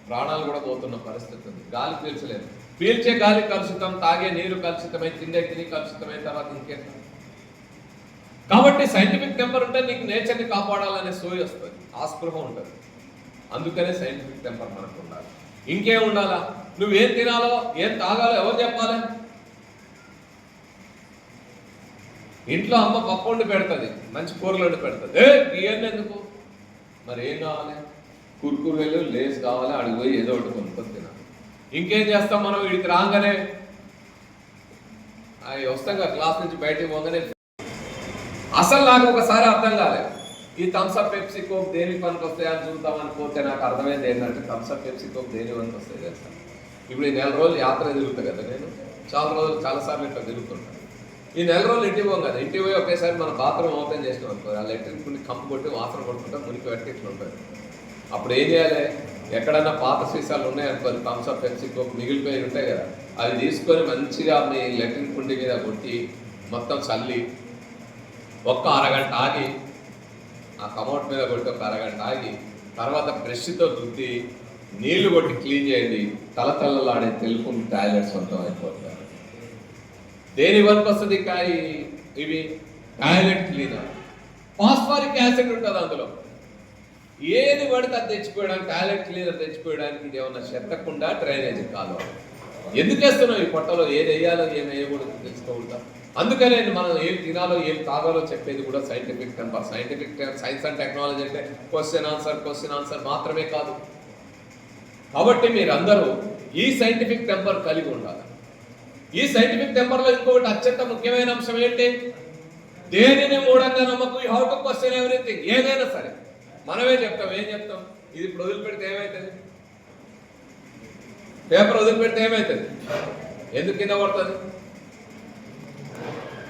ప్రాణాలు కూడా పోతున్న పరిస్థితి ఉంది. గాలి పీల్చలేదు, పీల్చే గాలి కలుషితం, తాగే నీరు కలుషితమై, తిండి కలుషితమైన తర్వాత ఇంకేం. కాబట్టి సైంటిఫిక్ టెంపర్ ఉంటే నీకు నేచర్ని కాపాడాలనే సోయి వస్తుంది, ఆస్పృహ ఉంటుంది. అందుకనే సైంటిఫిక్ టెంపర్ మనకు ఉండాలి. ఇంకేం ఉండాలా? నువ్వేం తినాలో ఏం తాగాలో ఎవరు చెప్పాలి? ఇంట్లో అమ్మ పప్పు వండి పెడుతుంది, మంచి కూరలు వండి పెడుతుంది. ఇవన్నీ ఎందుకు? మరి ఏం కావాలి? కుర్కురేలు లేస్ కావాలి, అడిగిపోయి ఏదో ఒకటి కొనుక్కొని తినాలి. ఇంకేం చేస్తాం మనం? వీడికి రాగానే అవి వస్తాం కదా, క్లాస్ నుంచి బయటికి పోగానే అసలు నాకు ఒకసారి అర్థం కాలేదు, ఈ థమ్స్అప్ పెప్సీ కోక్ దేని పనికి వస్తాయి అని చూద్దామని పోతే నాకు అర్థమైంది ఏంటంటే థమ్స్అప్ పెప్సీ కోక్ దేని పనికి వస్తాయి చేస్తాను. ఇప్పుడు ఈ 4 రోజులు యాత్ర తిరుగుతా కదా, నేను చాలాసార్లు ఇట్లా తిరుగుతుంటాను. ఈ 4 రోజులు ఇంటికి పోం కదా, ఇంటికి పోయి ఒకేసారి మన బాత్రూమ్ ఓపెన్ చేసినాం అనుకో, ఆ ఎలక్ట్రిక్ కొన్ని కంపు కొట్టి వాసన కొట్టుకుంటా మునికి పెట్టి ఇట్లా ఉంటుంది. అప్పుడు ఏం చేయాలి? ఎక్కడన్నా పాత సీసాలు ఉన్నాయనుకోండి, థమ్స్అప్ పెప్సీ కోక్ మిగిలిపోయి ఉంటాయి కదా, అవి తీసుకొని మంచిగా మీ ఎలక్ట్రిక్ కుండి మీద కొట్టి మొత్తం చల్లి ఒక్క అరగంట ఆగి, ఆ కమౌట్ మీద కొట్టి ఒక అరగంట ఆగి, తర్వాత బ్రష్తో రుద్ది నీళ్లు కొట్టి క్లీన్ చేయండి. తలతల్లలాడే తెలుపు టాయిలెట్ సొంతం అయిపోతారు. దేని వరకు వస్తుంది? ఇవి టాయిలెట్ క్లీనర్, ఫాస్ఫరిక్ యాసిడ్ ఉంటుంది అందులో. ఏది పడితే అది తెచ్చిపోయడానికి, టాయిలెట్ క్లీనర్ తెచ్చిపోయడానికి ఇది ఏమన్నా చెత్తకుండా డ్రైనేజ్ కాలువ. ఎందుకు వేస్తున్నావు? ఈ పొట్టలో ఏది వేయాలో ఏమి వేయకూడదు తెలుసుకోకుండా. అందుకనే మనం ఏం తినాలో ఏం తాగాలో చెప్పేది కూడా scientific temper. Science and technology అంటే క్వశ్చన్ ఆన్సర్ మాత్రమే కాదు. కాబట్టి మీరందరూ ఈ సైంటిఫిక్ టెంపర్ కలిగి ఉండాలి. ఈ సైంటిఫిక్ టెంపర్లో ఇంకొకటి అత్యంత ముఖ్యమైన అంశం ఏంటి? దేనిని మూఢంగా నమ్మకు. You have to question everything. ఏదైనా సరే మనమే చెప్తాం. ఏం చెప్తాం? ఇది ఇప్పుడు వదిలిపెడితే ఏమవుతుంది? పేపర్ వదిలిపెడితే ఏమవుతుంది? ఎందుకు కింద పడుతుంది?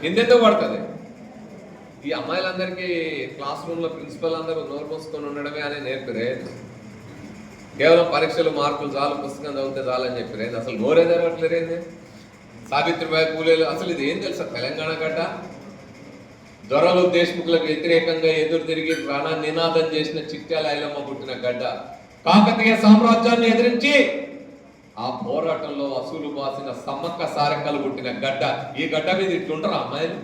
కిందెందుకు పడుతుంది? ఈ అమ్మాయిలందరికీ క్లాస్ రూమ్లో ప్రిన్సిపల్ అందరూ నోరు మూసుకొని ఉండడమే అని నేర్పిరే. కేవలం పరీక్షలు మార్కులు చాలు, పుస్తకం చదివితే చాలని చెప్పిరే. అసలు నోరే తెరవట్లేరేంది? సావిత్రిబాయి పూలేలు అసలు ఇది ఏం తెలుసా? తెలంగాణ గడ్డ దొరలు దేశముఖులకు వ్యతిరేకంగా ఎదురు తిరిగి ప్రాణాన్ని నినాదం చేసిన చిట్యాల ఐలమ్మ పుట్టిన గడ్డ. కాకతీయ సామ్రాజ్యాన్ని ఎదిరించి ఆ పోరాటంలో అసూలు బాసిన సమ్మక్క సారెక్కలు పుట్టిన గడ్డ. ఈ గడ్డ మీద ఇట్లుంటారా అమ్మాయిలు?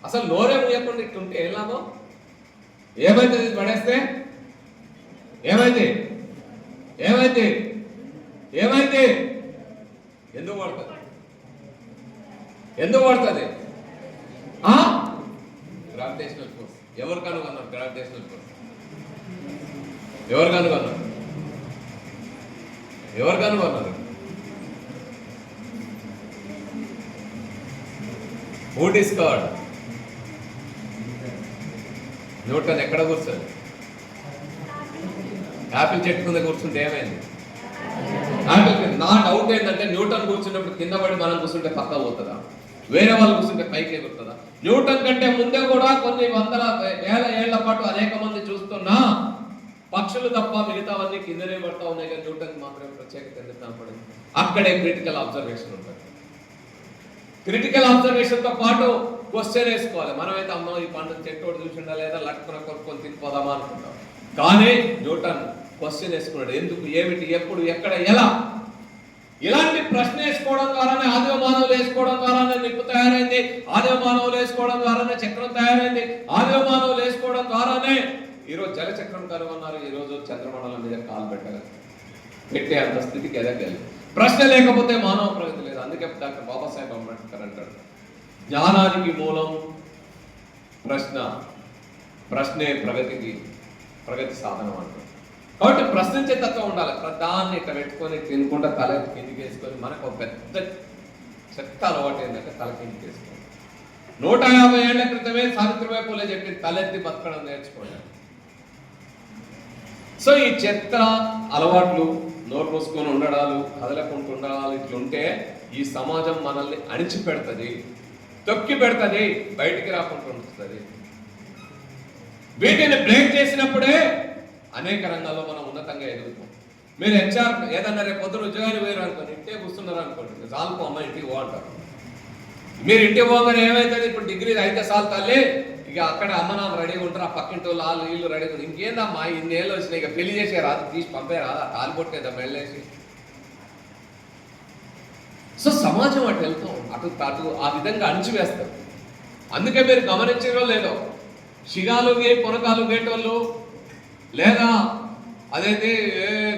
అసలు నోరే మూయకుండా ఇట్లుంటే ఏం లాభం? ఏమైతే ఇది పడేస్తే ఏమైంది? ఏమైంది? ఏమైంది? ఎందుకు పడుతుంది? ఎందుకు పడుతుంది? Gravitational force. ఎవరు కనుగొన్నారు గ్రావిటేషనల్ ఫోర్స్? ఎవరు కనుగొన్నారు? ఎవరు కనుగొన్నారు? Who discovered? న్యూటన్ ఎక్కడ కూర్చోండి? యాపిల్ చెట్టు కింద కూర్చుంటే ఏమైంది? నా డౌట్ ఏంటంటే న్యూటన్ కూర్చున్నప్పుడు కింద పడి మనం కూర్చుంటే పక్క పోతుందా? వేరే వాళ్ళు కూర్చుంటే పైకి ఎగురుతుందా? న్యూటన్ కంటే ముందే కూడా కొన్ని వందల వేల ఏళ్ల పాటు అనేక మంది చూస్తున్నా పక్షులు తప్ప మిగతావన్నీ కిందనే పడతా ఉన్నాయి, కానీ న్యూటన్ మాత్రమే ప్రత్యేకత ఎందుకు కనపడింది? అక్కడే క్రిటికల్ అబ్జర్వేషన్ ఉంటుంది. క్రిటికల్ అబ్జర్వేషన్ తో పాటు క్వశ్చన్ వేసుకోవాలి. మనమైతే అమ్మ ఈ పండు చెట్టోడు చూసిండా లేదా లట్టుకున్న కొనుక్కొని తినిపోదామా అనుకుంటాం, కానీ న్యూటన్ క్వశ్చన్ వేసుకున్నాడు. ఎందుకు, ఏమిటి, ఎప్పుడు, ఎక్కడ, ఎలా? ఇలాంటి ప్రశ్న వేసుకోవడం ద్వారానే ఆదిమ మానవులు వేసుకోవడం ద్వారానే నిప్పు తయారైంది, ఆదిమ మానవులు వేసుకోవడం ద్వారానే చక్రం తయారైంది, ఆదిమ మానవులు వేసుకోవడం ద్వారానే ఈరోజు జలచక్రం కనుగొన్నారు. ఈరోజు చంద్రమండలం మీద కాలు పెట్టే అంత స్థితికి ఎదగలేదు. ప్రశ్న లేకపోతే మానవ ప్రగతి లేదు. అందుకే డాక్టర్ బాబాసాహెబ్ అంబేద్కర్ అంటాడు, జ్ఞానానికి మూలం ప్రశ్న, ప్రశ్నే ప్రగతి సాధనం అంటాడు. కాబట్టి ప్రశ్నించే తత్వం ఉండాలి. దాన్ని ఇట్లా పెట్టుకొని తినుకుంటా తల కిందికి వేసుకొని, మనకు ఒక పెద్ద చెత్త అలవాటు ఏంటంటే తల కిందికి వేసుకోండి. 150 ఏళ్ల క్రితమే సావిత్రిబాయి పూలే చెప్పి తలెత్తి బతకడం నేర్చుకోండి. సో ఈ చెత్త అలవాట్లు, నోరు మూసుకొని ఉండడాలు, కదలకుండా ఉండడాలు ఇట్లుంటే ఈ సమాజం మనల్ని అణిచిపెడుతుంది, తొక్కి పెడుతుంది, బయటికి రాకుండా ఉంటుంది. వీటిని బ్రేక్ చేసినప్పుడే అనేక రంగాల్లో మనం ఉన్నతంగా ఎదుగుతాం. మీరు హెచ్ఆర్ ఏదన్నా రేపు పొద్దున ఉద్యోగాన్ని వేరు అనుకోండి, ఇంటే కూర్చున్నారు అనుకోండి, చాలుకో అమ్మ ఇంటికి పో అంటారు. మీరు ఇంటికి పోగానే ఏమైతుంది? ఇప్పుడు డిగ్రీ అయితే చాలు తల్లి, ఇక అక్కడ అమ్మ నాన్న రెడీగా ఉంటారు, ఆ పక్కింటి వాళ్ళు వీళ్ళు రెడీగా ఉంటారు. ఇంకేందమ్మా ఇన్ని ఏళ్ళు వచ్చినాయి, ఇక పెళ్లి చేసే రాదు, తీసి పంపే రాదా, కాలు కొట్టేదా మెళ్ళేసి. సో సమాజం అటు వెళ్తాం, అటు ఆ విధంగా అణిచివేస్తారు. అందుకే మీరు గమనించరో లేదో, షిగాలు పొనకాలు గేటోళ్ళు లేదా అదైతే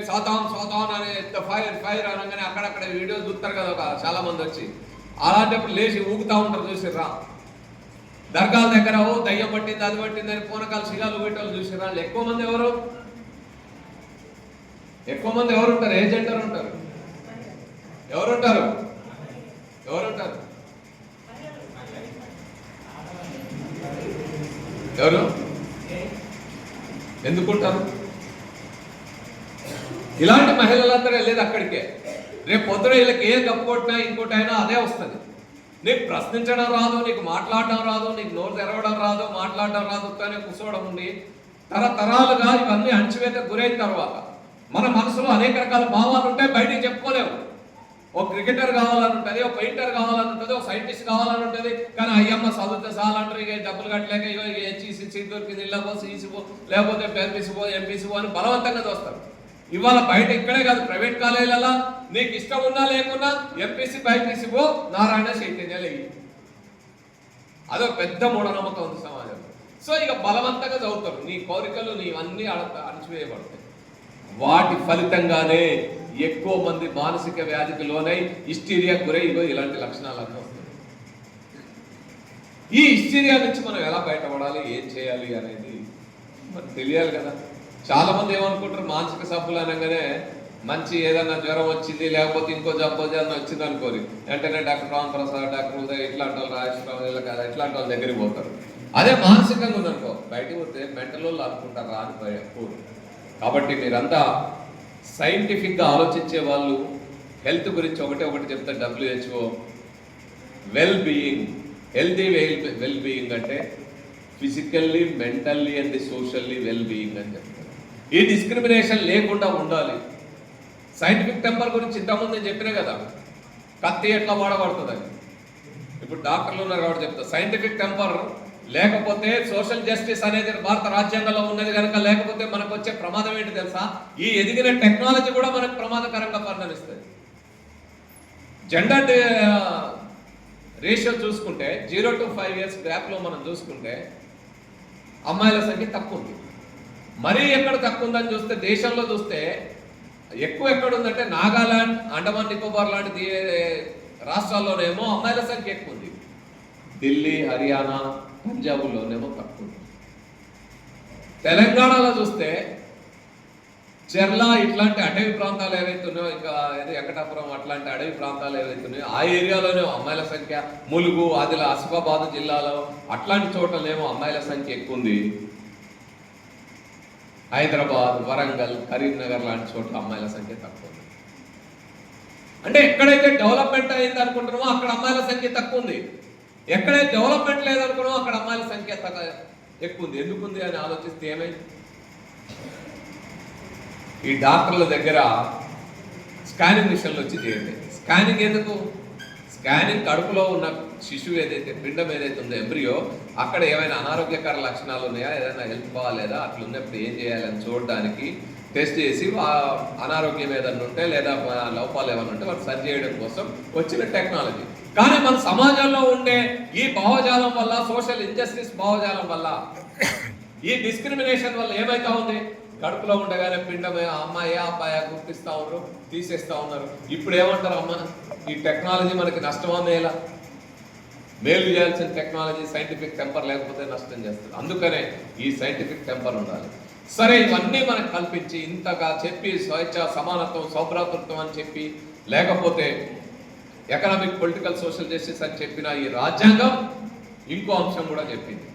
సాతాన్ అనే ఫైర్ అనగానే అక్కడక్కడ వీడియోస్ చూస్తారు కదా చాలా మంది వచ్చి, అలాంటప్పుడు లేచి ఊగుతా ఉంటారు. చూసిర్రా? దర్గాల దగ్గర ఓ దయ్యం పట్టింది, అది పట్టింది అని పూనకాలు షిగాలు గేటోళ్ళు చూసిర్రా? వాళ్ళు ఎక్కువ మంది ఎవరుంటారు? ఏజెంటర్ ఉంటారు. ఎవరుంటారు? ఎవరు ఎందుకుంటారు? ఇలాంటి మహిళలందరూ వెళ్ళేది అక్కడికే. రేపు పొద్దున వీళ్ళకి ఏం కప్పుకొట్టినా ఇంకోటి అయినా అదే వస్తుంది. నీకు ప్రశ్నించడం రాదు, నీకు మాట్లాడడం రాదు, నీకు నోరు తెరవడం రాదు, మాట్లాడడం రాదు, కానీ కూర్చోవడం ఉండి తరతరాలుగా ఇవన్నీ అణచివేత గురైన తర్వాత మన మనసులో అనేక రకాల భావాలు ఉంటాయి, బయటికి చెప్పుకోలేవు. ఓ క్రికెటర్ కావాలని ఉంటుంది, ఓ పెయింటర్ కావాలని ఉంటుంది, ఓ సైంటిస్ట్ కావాలని ఉంటుంది, కానీ అయ్యమ్మ చదివితే చాలంటారు. ఇక డబ్బులు కట్టలేక ఇక హెచ్ఈసి దొరికింది, ఇళ్ళకో సీసీపో లేకపోతే ఎంపీసీపో ఎంపీసీపో అని బలవంతంగా చూస్తారు. ఇవాళ బయట ఇక్కడే కాదు, ప్రైవేట్ కాలేజీలలో నీకు ఇష్టం ఉన్నా లేకున్నా ఎంపీసీ బైపీసీపో నారాయణ చైతన్య లేయి. అదొక పెద్ద మూఢనమ్మకం ఉంది సమాజంలో. సో ఇక బలవంతంగా చదువుతారు, నీ కోరికలు నీవన్నీ అణచివేయబడతాయి. వాటి ఫలితంగానే ఎక్కువ మంది మానసిక వ్యాధికి లోనై హిస్టీరియా గురై ఇలాంటి లక్షణాలు అన్నీ వస్తాయి. ఈ హిస్టీరియా నుంచి మనం ఎలా బయటపడాలి, ఏం చేయాలి అనేది మనకు తెలియాలి కదా. చాలా మంది ఏమనుకుంటారు, మానసిక సబ్బులు అనగానే మంచి ఏదన్నా జ్వరం వచ్చింది లేకపోతే ఇంకో జబ్బు ఏదన్నా వచ్చింది అనుకోని వెంటనే డాక్టర్ రామ్ ప్రసాద్, డాక్టర్ ఉదయ్ ఇట్లాంటి వాళ్ళు, రాజేశ్వరరావు కదా ఇట్లాంటి వాళ్ళ దగ్గరికి పోతారు. అదే మానసికంగా ఉందనుకో బయటకు పోతే మెంటల్ వాళ్ళు అనుకుంటారా అని భయం. కాబట్టి మీరంతా సైంటిఫిక్గా ఆలోచించే వాళ్ళు హెల్త్ గురించి ఒకటి చెప్తారు. WHO well being, healthy well being అంటే physically, mentally and socially well being అని చెప్తారు. ఈ డిస్క్రిమినేషన్ లేకుండా ఉండాలి. సైంటిఫిక్ టెంపర్ గురించి ఇంతకుముందు నేను చెప్పినా కదా, కత్తి ఎట్లా వాడబడుతుందని. ఇప్పుడు డాక్టర్లు ఉన్నారు కాబట్టి చెప్తా. సైంటిఫిక్ టెంపర్ లేకపోతే సోషల్ జస్టిస్ అనేది భారత రాజ్యాంగంలో ఉన్నది కనుక లేకపోతే మనకు వచ్చే ప్రమాదం ఏంటి తెలుసా? ఈ ఎదిగిన టెక్నాలజీ కూడా మనకు ప్రమాదకరంగా పరిణమిస్తుంది. జెండర్ రేషియో చూసుకుంటే 0 to 5 years గ్యాప్లో మనం చూసుకుంటే అమ్మాయిల సంఖ్య తక్కువ ఉంది. మరీ ఎక్కడ తక్కువ ఉందని చూస్తే దేశంలో చూస్తే ఎక్కువ ఎక్కడ ఉందంటే నాగాలాండ్, అండమాన్ నికోబార్ లాంటి రాష్ట్రాల్లోనేమో అమ్మాయిల సంఖ్య ఎక్కువ ఉంది. ఢిల్లీ, హర్యానా, పంజాబ్లోనేమో తక్కువ ఉంది. తెలంగాణలో చూస్తే చెర్ల ఇట్లాంటి అటవీ ప్రాంతాలు ఏవైతే ఉన్నాయో, ఇంకా వెంకటాపురం అట్లాంటి అడవి ప్రాంతాలు ఏవైతే ఉన్నాయో ఆ ఏరియాలోనే అమ్మాయిల సంఖ్య, ములుగు, ఆసిఫాబాద్ జిల్లాలో అట్లాంటి చోట్లనేమో అమ్మాయిల సంఖ్య ఎక్కువ ఉంది. హైదరాబాద్, వరంగల్, కరీంనగర్ లాంటి చోట్ల అమ్మాయిల సంఖ్య తక్కువ ఉంది. అంటే ఎక్కడైతే డెవలప్మెంట్ అయింది అనుకుంటున్నామో అక్కడ అమ్మాయిల సంఖ్య తక్కువ ఉంది. ఎక్కడైతే డెవలప్మెంట్ లేదనుకున్నామో అక్కడ అమ్మాయిల సంఖ్య ఎక్కువ ఉంది. ఎందుకుంది అని ఆలోచిస్తే ఏమైంది? ఈ డాక్టర్ల దగ్గర స్కానింగ్ మిషన్లు వచ్చి చేయండి. స్కానింగ్ ఎందుకు? స్కానింగ్ కడుపులో ఉన్న శిశువు ఏదైతే పిండం ఏదైతే ఉందో ఎంబ్రియో, అక్కడ ఏమైనా అనారోగ్యకర లక్షణాలు ఉన్నాయా, ఏదైనా హెల్త్ బాగాలేదా, అట్లా ఉన్నప్పుడు ఏం చేయాలని చూడడానికి టెస్ట్ చేసి అనారోగ్యం ఏదన్నా ఉంటే లేదా లోపాలు ఏమైనా ఉంటే వాళ్ళు సరి చేయడం కోసం వచ్చిన టెక్నాలజీ. కానీ మన సమాజంలో ఉండే ఈ భావజాలం వల్ల, సోషల్ ఇంజస్టిస్ భావజాలం వల్ల, ఈ డిస్క్రిమినేషన్ వల్ల ఏమైతా ఉంది? కడుపులో ఉండగానే పిండమే అమ్మాయి అబ్బాయి గుర్తిస్తా ఉన్నారు, తీసేస్తా ఉన్నారు. ఇప్పుడు ఏమంటారు? అమ్మ, ఈ టెక్నాలజీ మనకి నష్టమా మేలా? మేలు చేయాల్సిన టెక్నాలజీ సైంటిఫిక్ టెంపర్ లేకపోతే నష్టం చేస్తుంది. అందుకనే ఈ సైంటిఫిక్ టెంపర్ ఉండాలి. సరే, ఇవన్నీ మనకు కల్పించి ఇంతగా చెప్పి స్వేచ్ఛ, సమానత్వం, సౌభ్రాతృత్వం అని చెప్పి, లేకపోతే ఎకనామిక్, పొలిటికల్, సోషల్ జస్టిస్ అని చెప్పిన ఈ రాజ్యాంగం ఇంకో అంశం కూడా చెప్పింది.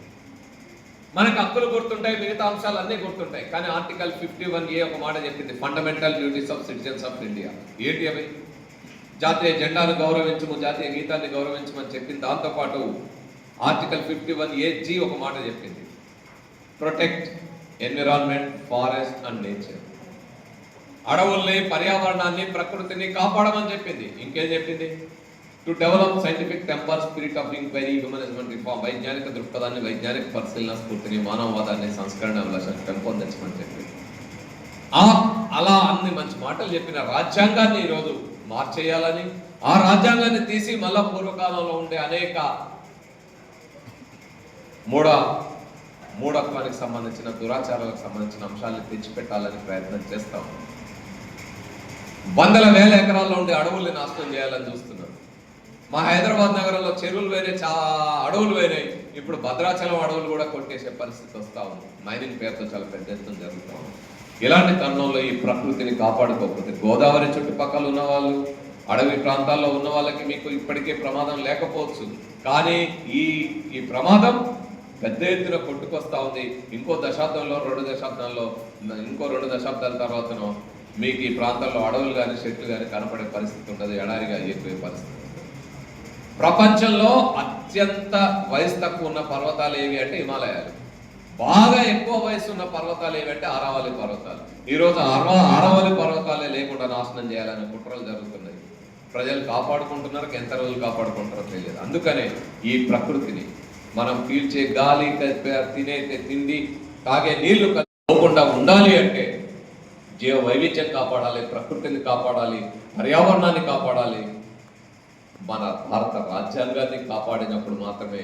మనకు హక్కులు గుర్తుంటాయి, మిగతా అంశాలు అన్నీ గుర్తుంటాయి. కానీ ఆర్టికల్ 51A ఒక మాట చెప్పింది, fundamental duties of citizens of India. ఏంటి అవి? జాతీయ జెండాను గౌరవించము, జాతీయ గీతాన్ని గౌరవించమని చెప్పింది. దాంతోపాటు ఆర్టికల్ 51AG ఒక మాట చెప్పింది, protect environment, forest and nature. అడవుల్ని, పర్యావరణాన్ని, ప్రకృతిని కాపాడమని చెప్పింది. ఇంకేం చెప్పింది? To develop scientific temper, spirit of enquiry, humanism and reform. వైజ్ఞానిక దృక్పథాన్ని, వైజ్ఞానిక పరిశీలన స్ఫూర్తిని, మానవవాదాన్ని, సంస్కరణ అభిలాషాన్ని పెంపొందించమని చెప్పింది. అలా అన్ని మంచి మాటలు చెప్పిన రాజ్యాంగాన్ని ఈరోజు మార్చేయాలని, ఆ రాజ్యాంగాన్ని తీసి మళ్ళా పూర్వకాలంలో ఉండే అనేక మూఢత్వానికి సంబంధించిన, దురాచారాలకు సంబంధించిన అంశాలను తెచ్చిపెట్టాలని ప్రయత్నం చేస్తాం. వందల వేల ఎకరాల్లో ఉండే అడవుల్ని నాశనం చేయాలని చూస్తున్నారు. మా హైదరాబాద్ నగరంలో చెరువులు వేరే, అడవులు వేరే. ఇప్పుడు భద్రాచలం అడవులు కూడా కొట్టేసే పరిస్థితి వస్తూ ఉంది. మైనింగ్ పేరుతో చాలా పెద్ద ఎత్తున జరుగుతూ ఉంది. ఇలాంటి తరుణంలో ఈ ప్రకృతిని కాపాడుకోకపోతే, గోదావరి చుట్టుపక్కల ఉన్న వాళ్ళు, అడవి ప్రాంతాల్లో ఉన్న వాళ్ళకి మీకు ఇప్పటికే ప్రమాదం లేకపోవచ్చు, కానీ ఈ ప్రమాదం పెద్ద ఎత్తున కొట్టుకొస్తా ఉంది. ఇంకో దశాబ్దంలో, 2 దశాబ్దాల్లో, ఇంకో 2 దశాబ్దాల తర్వాతనో మీకు ఈ ప్రాంతాల్లో అడవులు కానీ, చెట్లు కానీ కనపడే పరిస్థితి ఉంటుంది. ఎడారిగా అయిపోయే పరిస్థితి. ప్రపంచంలో అత్యంత వయసు తక్కువ ఉన్న పర్వతాలు ఏవి అంటే హిమాలయాలు. బాగా ఎక్కువ వయసు ఉన్న పర్వతాలు ఏవి అంటే ఆరావళి పర్వతాలు. ఈరోజు ఆరావళి పర్వతాలే లేకుండా నాశనం చేయాలనే కుట్రలు జరుగుతున్నాయి. ప్రజలు కాపాడుకుంటున్నారు, ఎంత రోజులు కాపాడుకుంటారో తెలియదు. అందుకనే ఈ ప్రకృతిని మనం పీల్చే గాలి, తినే తిండి, తాగే నీళ్లు పోకుండా ఉండాలి అంటే జీవ వైవిధ్యం కాపాడాలి, ప్రకృతిని కాపాడాలి, పర్యావరణాన్ని కాపాడాలి. మన భారత రాజ్యాంగాన్ని కాపాడినప్పుడు మాత్రమే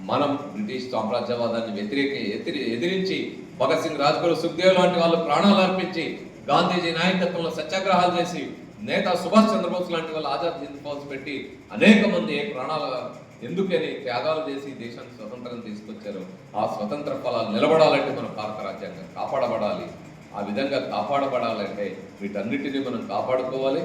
మనం బ్రిటిష్ సామ్రాజ్యవాదాన్ని ఎదిరించి భగత్ సింగ్, రాజ్గురు, సుఖ్దేవ్ లాంటి వాళ్ళు ప్రాణాలు అర్పించి, గాంధీజీ నాయకత్వంలో సత్యాగ్రహాలు చేసి, నేతా సుభాష్ చంద్రబోస్ లాంటి వాళ్ళు ఆజాద్ హింద్ ఫౌజ్ పెట్టి అనేక మంది ప్రాణాల ఎందుకని త్యాగాలు చేసి దేశానికి స్వతంత్రం తీసుకొచ్చారు. ఆ స్వతంత్ర ఫలాలు నిలబడాలంటే మన భారత రాజ్యాంగం కాపాడబడాలి. ఆ విధంగా కాపాడబడాలంటే వీటన్నిటిని మనం కాపాడుకోవాలి.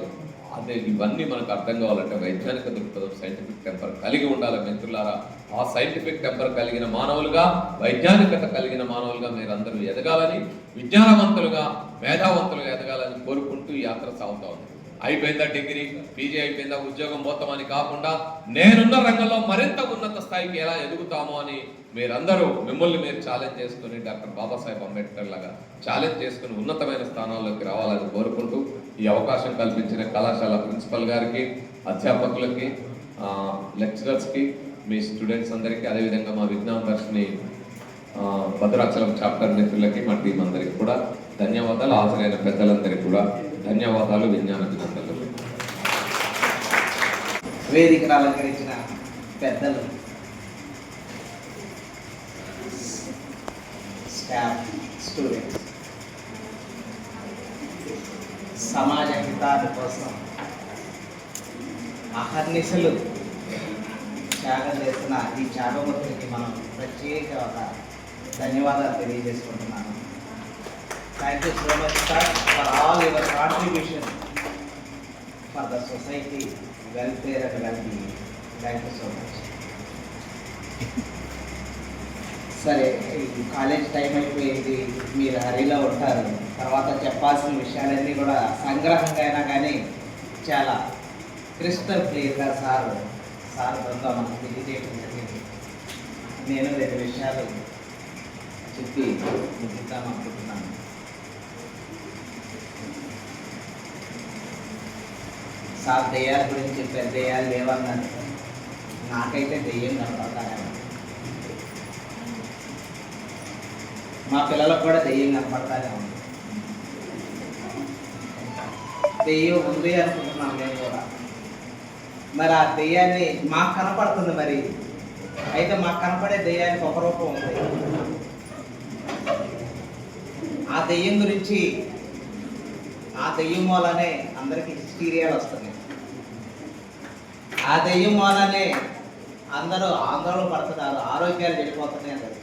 అదే ఇవన్నీ మనకు అర్థం కావాలంటే వైజ్ఞానిక దృక్పథం, సైంటిఫిక్ టెంపర్ కలిగి ఉండాలి. మిత్రులారా, ఆ సైంటిఫిక్ టెంపర్ కలిగిన మానవులుగా, వైజ్ఞానికత కలిగిన మానవులుగా మీరందరూ ఎదగాలని, విజ్ఞానవంతులుగా, మేధావంతులుగా ఎదగాలని కోరుకుంటూ ఈ యాత్ర సాగుతా ఉంది. అయిపోయిందా డిగ్రీ, పీజీ అయిపోయిందా, ఉద్యోగం పోతామని కాకుండా నేనున్న రంగంలో మరింత ఉన్నత స్థాయికి ఎలా ఎదుగుతామో అని మీరందరూ మిమ్మల్ని మీరు ఛాలెంజ్ చేసుకుని, డాక్టర్ బాబాసాహెబ్ అంబేద్కర్ లాగా ఛాలెంజ్ చేసుకుని ఉన్నతమైన స్థానాల్లోకి రావాలని కోరుకుంటూ ఈ అవకాశం కల్పించిన కళాశాల ప్రిన్సిపల్ గారికి, అధ్యాపకులకి, లెక్చరర్స్కి, మీ స్టూడెంట్స్ అందరికీ, అదేవిధంగా మా విజ్ఞాన దర్శిని భద్రాచలం చాప్టర్ మిత్రులకి, మా టీం అందరికీ కూడా ధన్యవాదాలు. హాజరైన పెద్దలందరికీ కూడా ధన్యవాదాలు, విజ్ఞాన అభినందనలు. వేదికను అలంకరించిన పెద్దలు, స్టాఫ్, స్టూడెంట్స్, సమాజ హితాల కోసం అహర్నిశలు త్యాగం చేస్తున్న ఈ త్యాగమూర్తికి మనం ప్రత్యేక ధన్యవాదాలు తెలియజేసుకుంటున్నాను. Thank you so much sir for all your contribution for the society welfare and wellbeing. Thank you so much. సరే, కాలేజ్ టైం అయిపోయింది, మీరు హరిలో ఉంటారు. తర్వాత చెప్పాల్సిన విషయాలన్నీ కూడా సంగ్రహంగా అయినా కానీ చాలా క్రిస్టల్ క్లియర్గా సార్ బృందం మనకు తెలియజేయడం జరిగింది. నేను 2 విషయాలు చెప్పి ముగిద్దాం అనుకుంటున్నాను. సార్ దెయ్యాల గురించి చెప్పారు, దెయ్యాలు లేవన్నారు. నాకైతే దెయ్యం కనపడతాను, మా పిల్లలకు కూడా దెయ్యం కనపడతానే ఉంది. దెయ్యం ఉంది అనుకుంటున్నాం నేను కూడా. మరి ఆ దెయ్యాన్ని మాకు కనపడుతుంది, మరి అయితే మాకు కనపడే దెయ్యానికి ఒక రూపం ఉంది. ఆ దెయ్యం గురించి, ఆ దెయ్యం మూలనే అందరికీ హిస్టీరియాలు వస్తున్నాయి. ఆ దెయ్యం మూలనే అందరూ ఆందోళన పడుతున్నారు, ఆరోగ్యాలు చెడిపోతున్నాయి అందరు.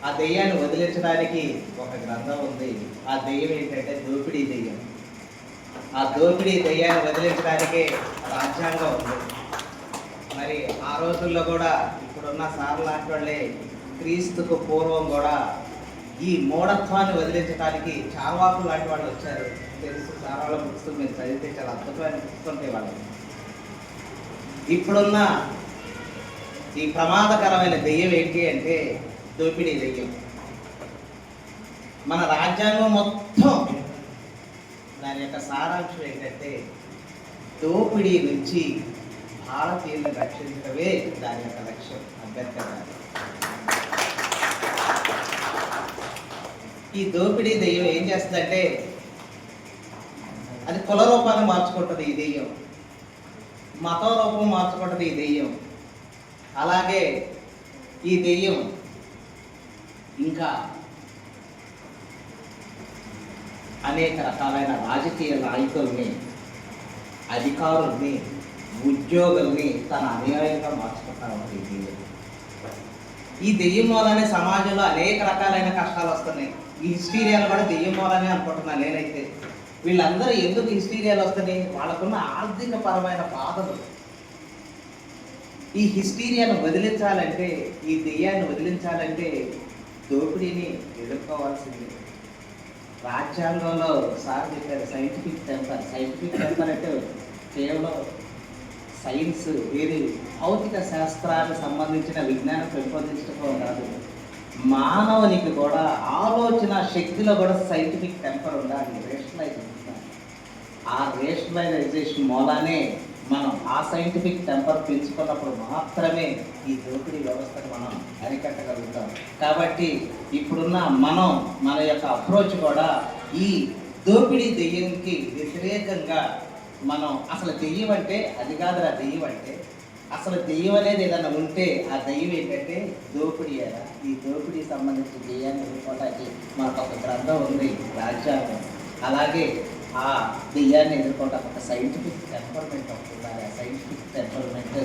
ఆ దెయ్యాన్ని వదిలించడానికి ఒక గ్రంథం ఉంది. ఆ దెయ్యం ఏంటంటే దోపిడీ దెయ్యం. ఆ దోపిడీ దెయ్యాన్ని వదిలించడానికే రాజ్యాంగం ఉంది. మరి ఆ రోజుల్లో కూడా ఇప్పుడున్న సార్ లాంటి వాళ్ళే క్రీస్తుకు పూర్వం కూడా ఈ మూఢత్వాన్ని వదిలించడానికి చార్వాకులు లాంటి వాళ్ళు వచ్చారు. తెలుసు, చార్వాళ్ళ పుస్తకం మీరు చదివితే చాలా అద్భుతమైన పుస్తకం వాళ్ళు. ఇప్పుడున్న ఈ ప్రమాదకరమైన దెయ్యం ఏంటి అంటే దోపిడీ దెయ్యం. మన రాజ్యాంగం మొత్తం దాని యొక్క సారాంశం ఏంటంటే దోపిడీ నుంచి భారతీయులను రక్షించడమే దాని యొక్క లక్ష్యం. అంబేద్కర్ గారు ఈ దోపిడీ దెయ్యం ఏం చేస్తుందంటే అది కుల రూపాన్ని మార్చుకుంటుంది ఈ దెయ్యం, మతం రూపం మార్చుకుంటుంది ఈ దెయ్యం. అలాగే ఈ దెయ్యం ఇంకా అనేక రకాలైన రాజకీయ నాయకుల్ని, అధికారుల్ని, ఉద్యోగుల్ని తన అనుయాయులుగా మార్చుకుంటారు. ఈ దెయ్యం వల్లనే సమాజంలో అనేక రకాలైన కష్టాలు వస్తున్నాయి. ఈ హిస్టీరియాలు కూడా దెయ్యం వల్లనే అనుకుంటున్నాను నేనైతే. వీళ్ళందరూ ఎందుకు హిస్టీరియాలు వస్తున్నాయి? వాళ్ళకున్న ఆర్థిక పరమైన బాధలు. ఈ హిస్టీరియాను వదిలించాలంటే, ఈ దెయ్యాన్ని వదిలించాలంటే దోపిడీని ఎదుర్కోవాల్సింది. రాజ్యాంగంలో సార్ చెప్పారు సైంటిఫిక్ టెంపర్. సైంటిఫిక్ టెంపర్ అంటే కేవలం సైన్స్, వేరే భౌతిక శాస్త్రానికి సంబంధించిన విజ్ఞానం పెంపొందించడం కాదు, మానవునికి కూడా ఆలోచన శక్తిలో కూడా సైంటిఫిక్ టెంపర్ ఉండాలి, రేషనలైజేషన్. ఆ రేషనలైజేషన్ మూలానే మనం ఆ సైంటిఫిక్ టెంపర్ పెంచుకున్నప్పుడు మాత్రమే ఈ దోపిడీ వ్యవస్థను మనం అరికట్టగలుగుతాం. కాబట్టి ఇప్పుడున్న మన యొక్క అప్రోచ్ కూడా ఈ దోపిడీ దెయ్యంకి వ్యతిరేకంగా మనం అసలు దెయ్యం అంటే అది కాదురా, దెయ్యం అంటే అసలు దెయ్యం అనేది ఏదైనా ఉంటే ఆ దెయ్యం ఏంటంటే దోపిడీ. అలా ఈ దోపిడీ సంబంధించిన దెయ్యాన్ని ఎదుర్కోవడానికి మనకు ఒక గ్రంథం ఉంది, రాజ్యాంగం. అలాగే ఆ దెయ్యాన్ని ఎదుర్కోవడానికి ఒక సైంటిఫిక్ టెంపర్మెంట్ ఉండాలి. ఆ సైంటిఫిక్ టెంపర్మెంట్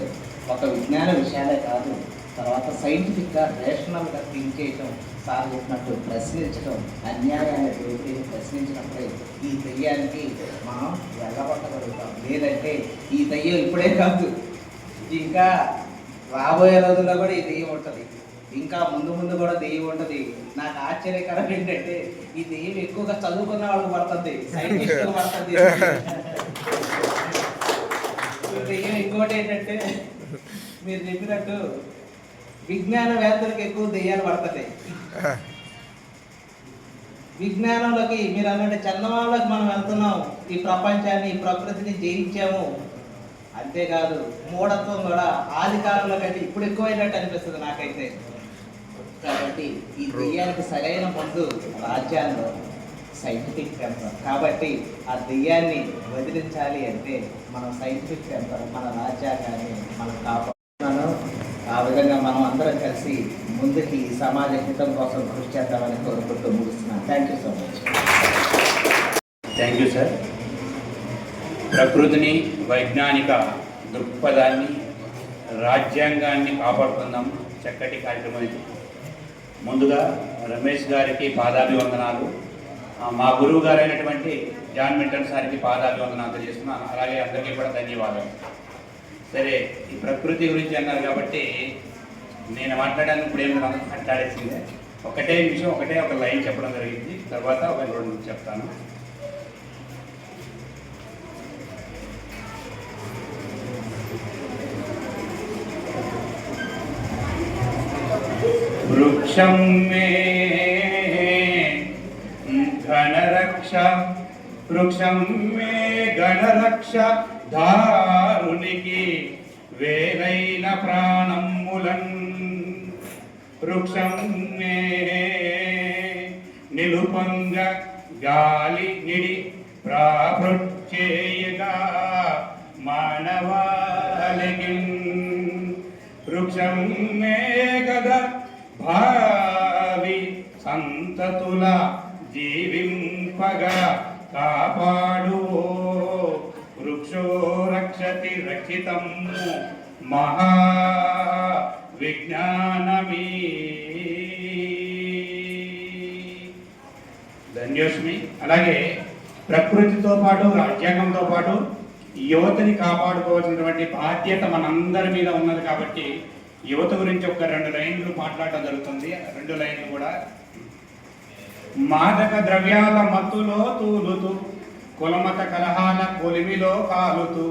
ఒక విజ్ఞాన విషయాలే కాదు, తర్వాత సైంటిఫిక్గా రేషనల్గా థింక్ చేయటం, సార్ చెప్పినట్టు ప్రశ్నించడం, అన్యాయాన్ని దోపిడీని ప్రశ్నించినప్పుడే ఈ దెయ్యానికి మనం వెళ్ళగొట్టగలుగుతాం. లేదంటే ఈ దెయ్యం ఇప్పుడే కాదు, ఇంకా రాబోయే రోజుల్లో కూడా ఈ దెయ్యం ఉంటుంది, ఇంకా ముందు కూడా దెయ్యం ఉంటుంది. నాకు ఆశ్చర్యకరం ఏంటంటే ఈ దెయ్యం ఎక్కువగా చదువుకున్న వాళ్ళకి పడుతుంది, సైంటిస్టులకు పడుతుంది. దెయ్యం ఇంకోటి ఏంటంటే మీరు చెప్పినట్టు విజ్ఞానవేత్తలకు ఎక్కువ దెయ్యాలు పడుతుంది. విజ్ఞానంలోకి మీరు అన్నట్టు చందమామలోకి మనం వెళ్తున్నాం, ఈ ప్రపంచాన్ని, ఈ ప్రకృతిని జయించాము. అంతేకాదు మూఢత్వం కూడా ఆది కాలంలో కంటే ఇప్పుడు ఎక్కువైనట్టు అనిపిస్తుంది నాకైతే. కాబట్టి ఈ దెయ్యానికి సరైన మందు రాజ్యాల్లో సైంటిఫిక్ టెంపర్. కాబట్టి ఆ దెయ్యాన్ని వదిలించాలి అంటే మనం సైంటిఫిక్ టెంపర్, మన రాజ్యాంగాన్ని మనం కాపాడుతున్నాను. ఆ విధంగా మనం అందరం కలిసి ముందుకి సమాజ హితం కోసం కృషి చేద్దామని కోరుకుంటూ ముగిస్తున్నాను. Thank you so much. Thank you sir. ప్రకృతిని, వైజ్ఞానిక దృక్పథాన్ని, రాజ్యాంగాన్ని కాపాడుకుందాం. చక్కటి కార్యక్రమం ఇది. ముందుగా రమేష్ గారికి పాదాభివందనాలు, మా గురువు గారైనటువంటి జాన్ మిల్టన్ సార్కి పాదాభివందనాలు తెలియజేస్తున్నాను. అలాగే అందరికీ కూడా ధన్యవాదాలు. సరే, ఈ ప్రకృతి గురించి అన్నారు కాబట్టి నేను మాట్లాడడానికి ఇప్పుడు ఏమి మాట్లాడేసిందే. ఒకటే నిమిషం ఒక లైన్ చెప్పడం జరిగింది, తర్వాత ఒక 2 నిమిషాలు చెప్తాను. వృక్షం మే ఘనరక్ష, వృక్షం మే గణరక్ష, దారునికి వేరైన ప్రాణములన్. వృక్షం మే నిలుపంగ గాలి నిడి ప్రాపృచ్చేయగా మానవాళిగిన్. వృక్షం మే గద భావి సంతతుల జీవింపగా కాపాడు. వృక్షో రక్షతి రక్షితం మహా విజ్ఞానమీ. ధన్యోస్మి. అలాగే ప్రకృతితో పాటు, రాజ్యాంగంతో పాటు యువతని కాపాడుకోవాల్సినటువంటి బాధ్యత మనందరి మీద ఉన్నది. కాబట్టి యువత గురించి ఒక 2 లైన్లు మాట్లాడటం జరుగుతుంది. 2 లైన్లు కూడా. మాదక ద్రవ్యాల మత్తులో తూలుతూ, కులమత కలహాల కొలిమిలో కాలుతూ.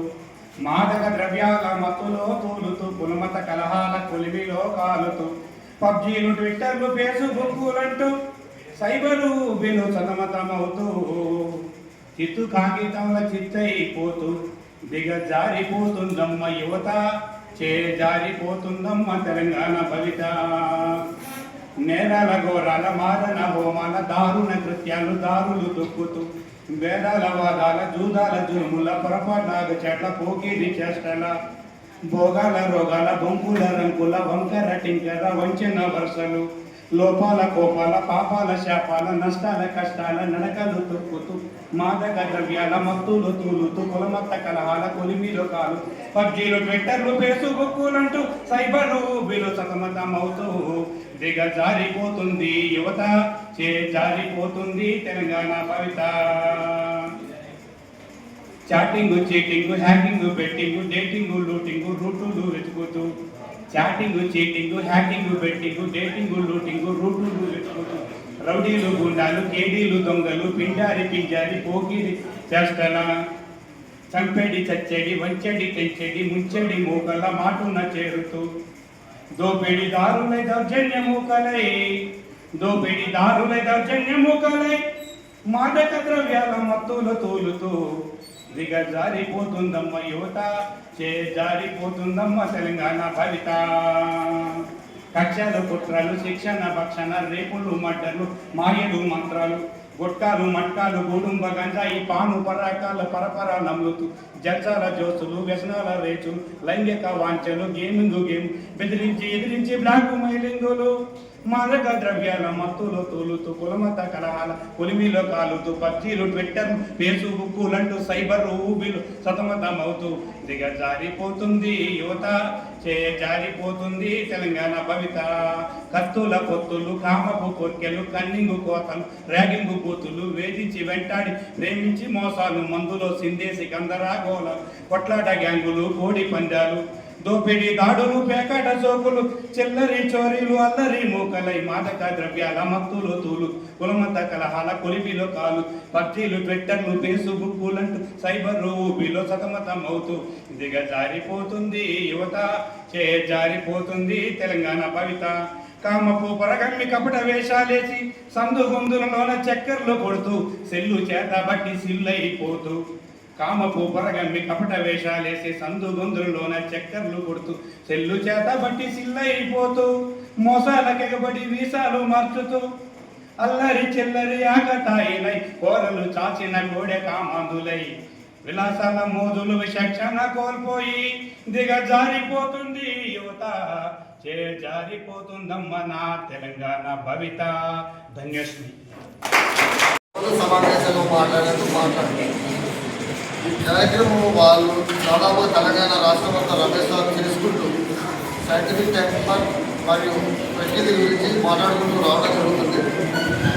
మాదక ద్రవ్యాల మత్తులో తూలుతూ, కులమత కలహాల కొలిమిలో కాలుతూ. పబ్జీలు, ట్విట్టర్లు, ఫేస్బుక్లంటూ సైబరు బిలు సతమతమవుతూ. చిత్తు కాగితంల చిత్తైపోతూ దిగజారిపోతుందమ్మ యువత, జారిపోతుందమ్మ తెలంగాణ భవిత. నేరాల ఘోరాల మారణ హోమాల దారుణ కృత్యాలు దారులు దొక్కుతూ. వేదాల వాదాల జూదాల జురుముల పొరపాటాగ చెట్ల పోకిరి చేష్టల. భోగాల రోగాల బొంకుల రంకుల వంకర టింకర వంచిన వరుసలు. లోపాల కోపాల పాపాల శాపాల నష్టాల కష్టాల నడకలు తొక్కుతూ. మాదక ద్రవ్యాల మత్తులు తూలుతూ, కులమత్త కలహాల కొలిమిలో కాలు. పబ్జీలు, ట్విట్టర్లు, ఫేస్బుక్లంటూ సైబరు బిలు సతమతమవుతూ. దిగజారిపోతుంది యువత, జారిపోతుంది తెలంగాణ భవిత. చాటింగు, చీటింగు, హ్యాకింగు, బెట్టింగు, డేటింగు, లూటింగు, రూటులు వెతుకుతూ. చాటింగు, చీటింగు, హ్యాకింగు, బెట్టింగు, డేటింగు, లూటింగు, రూటులు వెతుకుతూ. రౌడీలు, గుండాలు, కేడీలు, దొంగలు, పిండారి పింజారి పోకిరి చేష్టల. చంపెడి, చచ్చెడి, వంచెడి, తెంచెడి, ముంచెడి మూకల మాటున చేరుతూ. దోపిడి దారులై దౌర్జన్యమూకలై, దోపిడి దారులై దౌర్జన్యమూకలై. మాదక ద్రవ్యాల మత్తులు తూలుతూ. దిగజారిపోతుందమ్మ యువత, జారిపోతుందమ్మ తెలంగాణ భవిత. కక్షలు, కుట్రలు, శిక్షణ, భక్షణ, రేపులు, మడ్డలు, మాయలు, మంత్రాలు, గుట్కాలు, మట్కాలు, గుడుంబ గంజాయి, పాను పరాకాల పరపర నమ్ముతూ. జల్సాల జోసులు, వ్యసనాల రేచులు, లైంగిక వాంఛలు, గేమింగ్ బెదిరించి ఎదిరించి బ్లాక్ మైలింగులు. మాదక ద్రవ్యాల మత్తులో తూలుతూ, కులమత కలహాల కొలిమిలో కాలుతూ. పబ్జీలు, ట్విట్టర్, ఫేస్బుక్లంటూ సైబర్ ఊబిలు సతమతమవుతూ. దిగజారిపోతుంది యువత, జారిపోతుంది తెలంగాణ భవిత. కత్తుల పొత్తులు, కామపు కోర్కెలు, కన్నింగు కోతలు, ర్యాగింగు కూతులు, వేధించి వెంటాడి ప్రేమించి మోసాలు, మందులో సిందేసి గందరాగోళ, కొట్లాట గ్యాంగులు, కోడి పందాలు, దోపిడి దాడులు, పేకాట సోకులు, చిల్లరి చోరీలు, అల్లరి మూకలై. మాదక ద్రవ్యాల మత్తులు తూలు, కులమత కలహాల కొలిమిలో కాలు. పబ్జీలు, ట్విట్టర్లు, ఫేస్బుక్లంటూ సైబర్ ఊబిలో సతమతమవుతూ. దిగజారిపోతుంది యువత, జారిపోతుంది తెలంగాణ భవిత. కామపు పరగమ్మి కపట వేషాలేసి సందు గొంతులలోన చక్కర్లు కొడుతూ. సెల్లు చేత బట్టి సిల్లైపోతూ. కామపు పొరగమ్మి కపట వేషాలేసి సందు గొంతుల్లోన చక్కర్లు కొడుతూ చెల్లు చేత బట్టి సిల్లైపోతూ మోసాలకెగబడి వీసాలు మార్చుతూ అల్లరి చిల్లరి ఆకతాయిలై కోరలు చాచిన కోడె కామాందులై విలాసాల మోజులు విచక్షణ కోల్పోయి దిగజారిపోతుంది యువత జారిపోతుందమ్మ నా తెలంగాణ భవిత. ధన్యశ్రీ. సమావేశంలో మాట్లాడుతుంది ఈ కార్యక్రమం వాళ్ళు దాదాపు తెలంగాణ రాష్ట్ర మొత్తం రమేష్ సార్ తెలుసుకుంటూ సైంటిఫిక్ టెక్నిక్ మరియు ప్రకృతి గురించి మాట్లాడుకుంటూ రావడం జరుగుతుంది.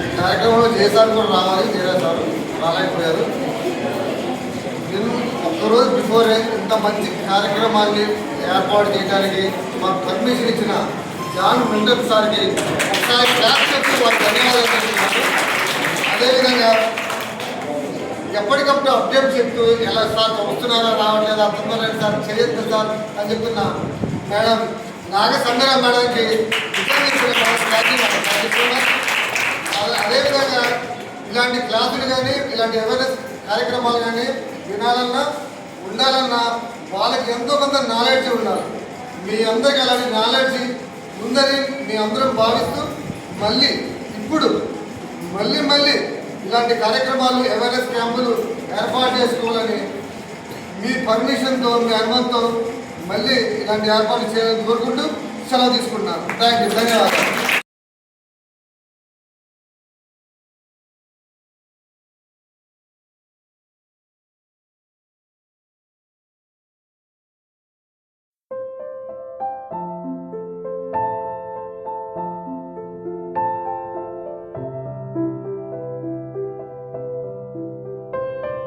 ఈ కార్యక్రమంలో జయసార్ కూడా రావాలి, జయసార్ రాలేకపోయారు. నేను ఒక్కరోజు బిఫోరే ఇంత మంచి కార్యక్రమాన్ని ఏర్పాటు చేయడానికి మాకు పర్మిషన్ ఇచ్చిన జాన్ మెండప్ సార్కి ఒకసారి క్లాస్ చెప్పి వారికి ధన్యవాదాలు తెలుపుతున్నాను. అదేవిధంగా ఎప్పటికప్పుడు అప్డేట్ చెప్తూ ఎలా సార్ వస్తున్నారా రావట్లేదా తొందరలేదు సార్ చేయొద్దు సార్ అని చెప్తున్నా మేడం నాగసంగర మేడంకి అదేవిధంగా ఇలాంటి క్లాసులు కానీ ఇలాంటి అవేర్నెస్ కార్యక్రమాలు కానీ వినాలన్నా ఉండాలన్నా వాళ్ళకి ఎంతో కొంత నాలెడ్జ్ ఉండాలి. మీ అందరికీ అలాంటి నాలెడ్జ్ ఉందని మీ అందరం భావిస్తూ ఇప్పుడు మళ్ళీ ఇలాంటి కార్యక్రమాలు అవేర్నెస్ క్యాంపులు ఏర్పాటు చేసుకోవాలని మీ పర్మిషన్తో మీ అనుమతితో మళ్ళీ ఇలాంటి ఏర్పాటు చేయాలని కోరుకుంటూ సెలవు తీసుకుంటున్నాను. Thank you. ధన్యవాదాలు.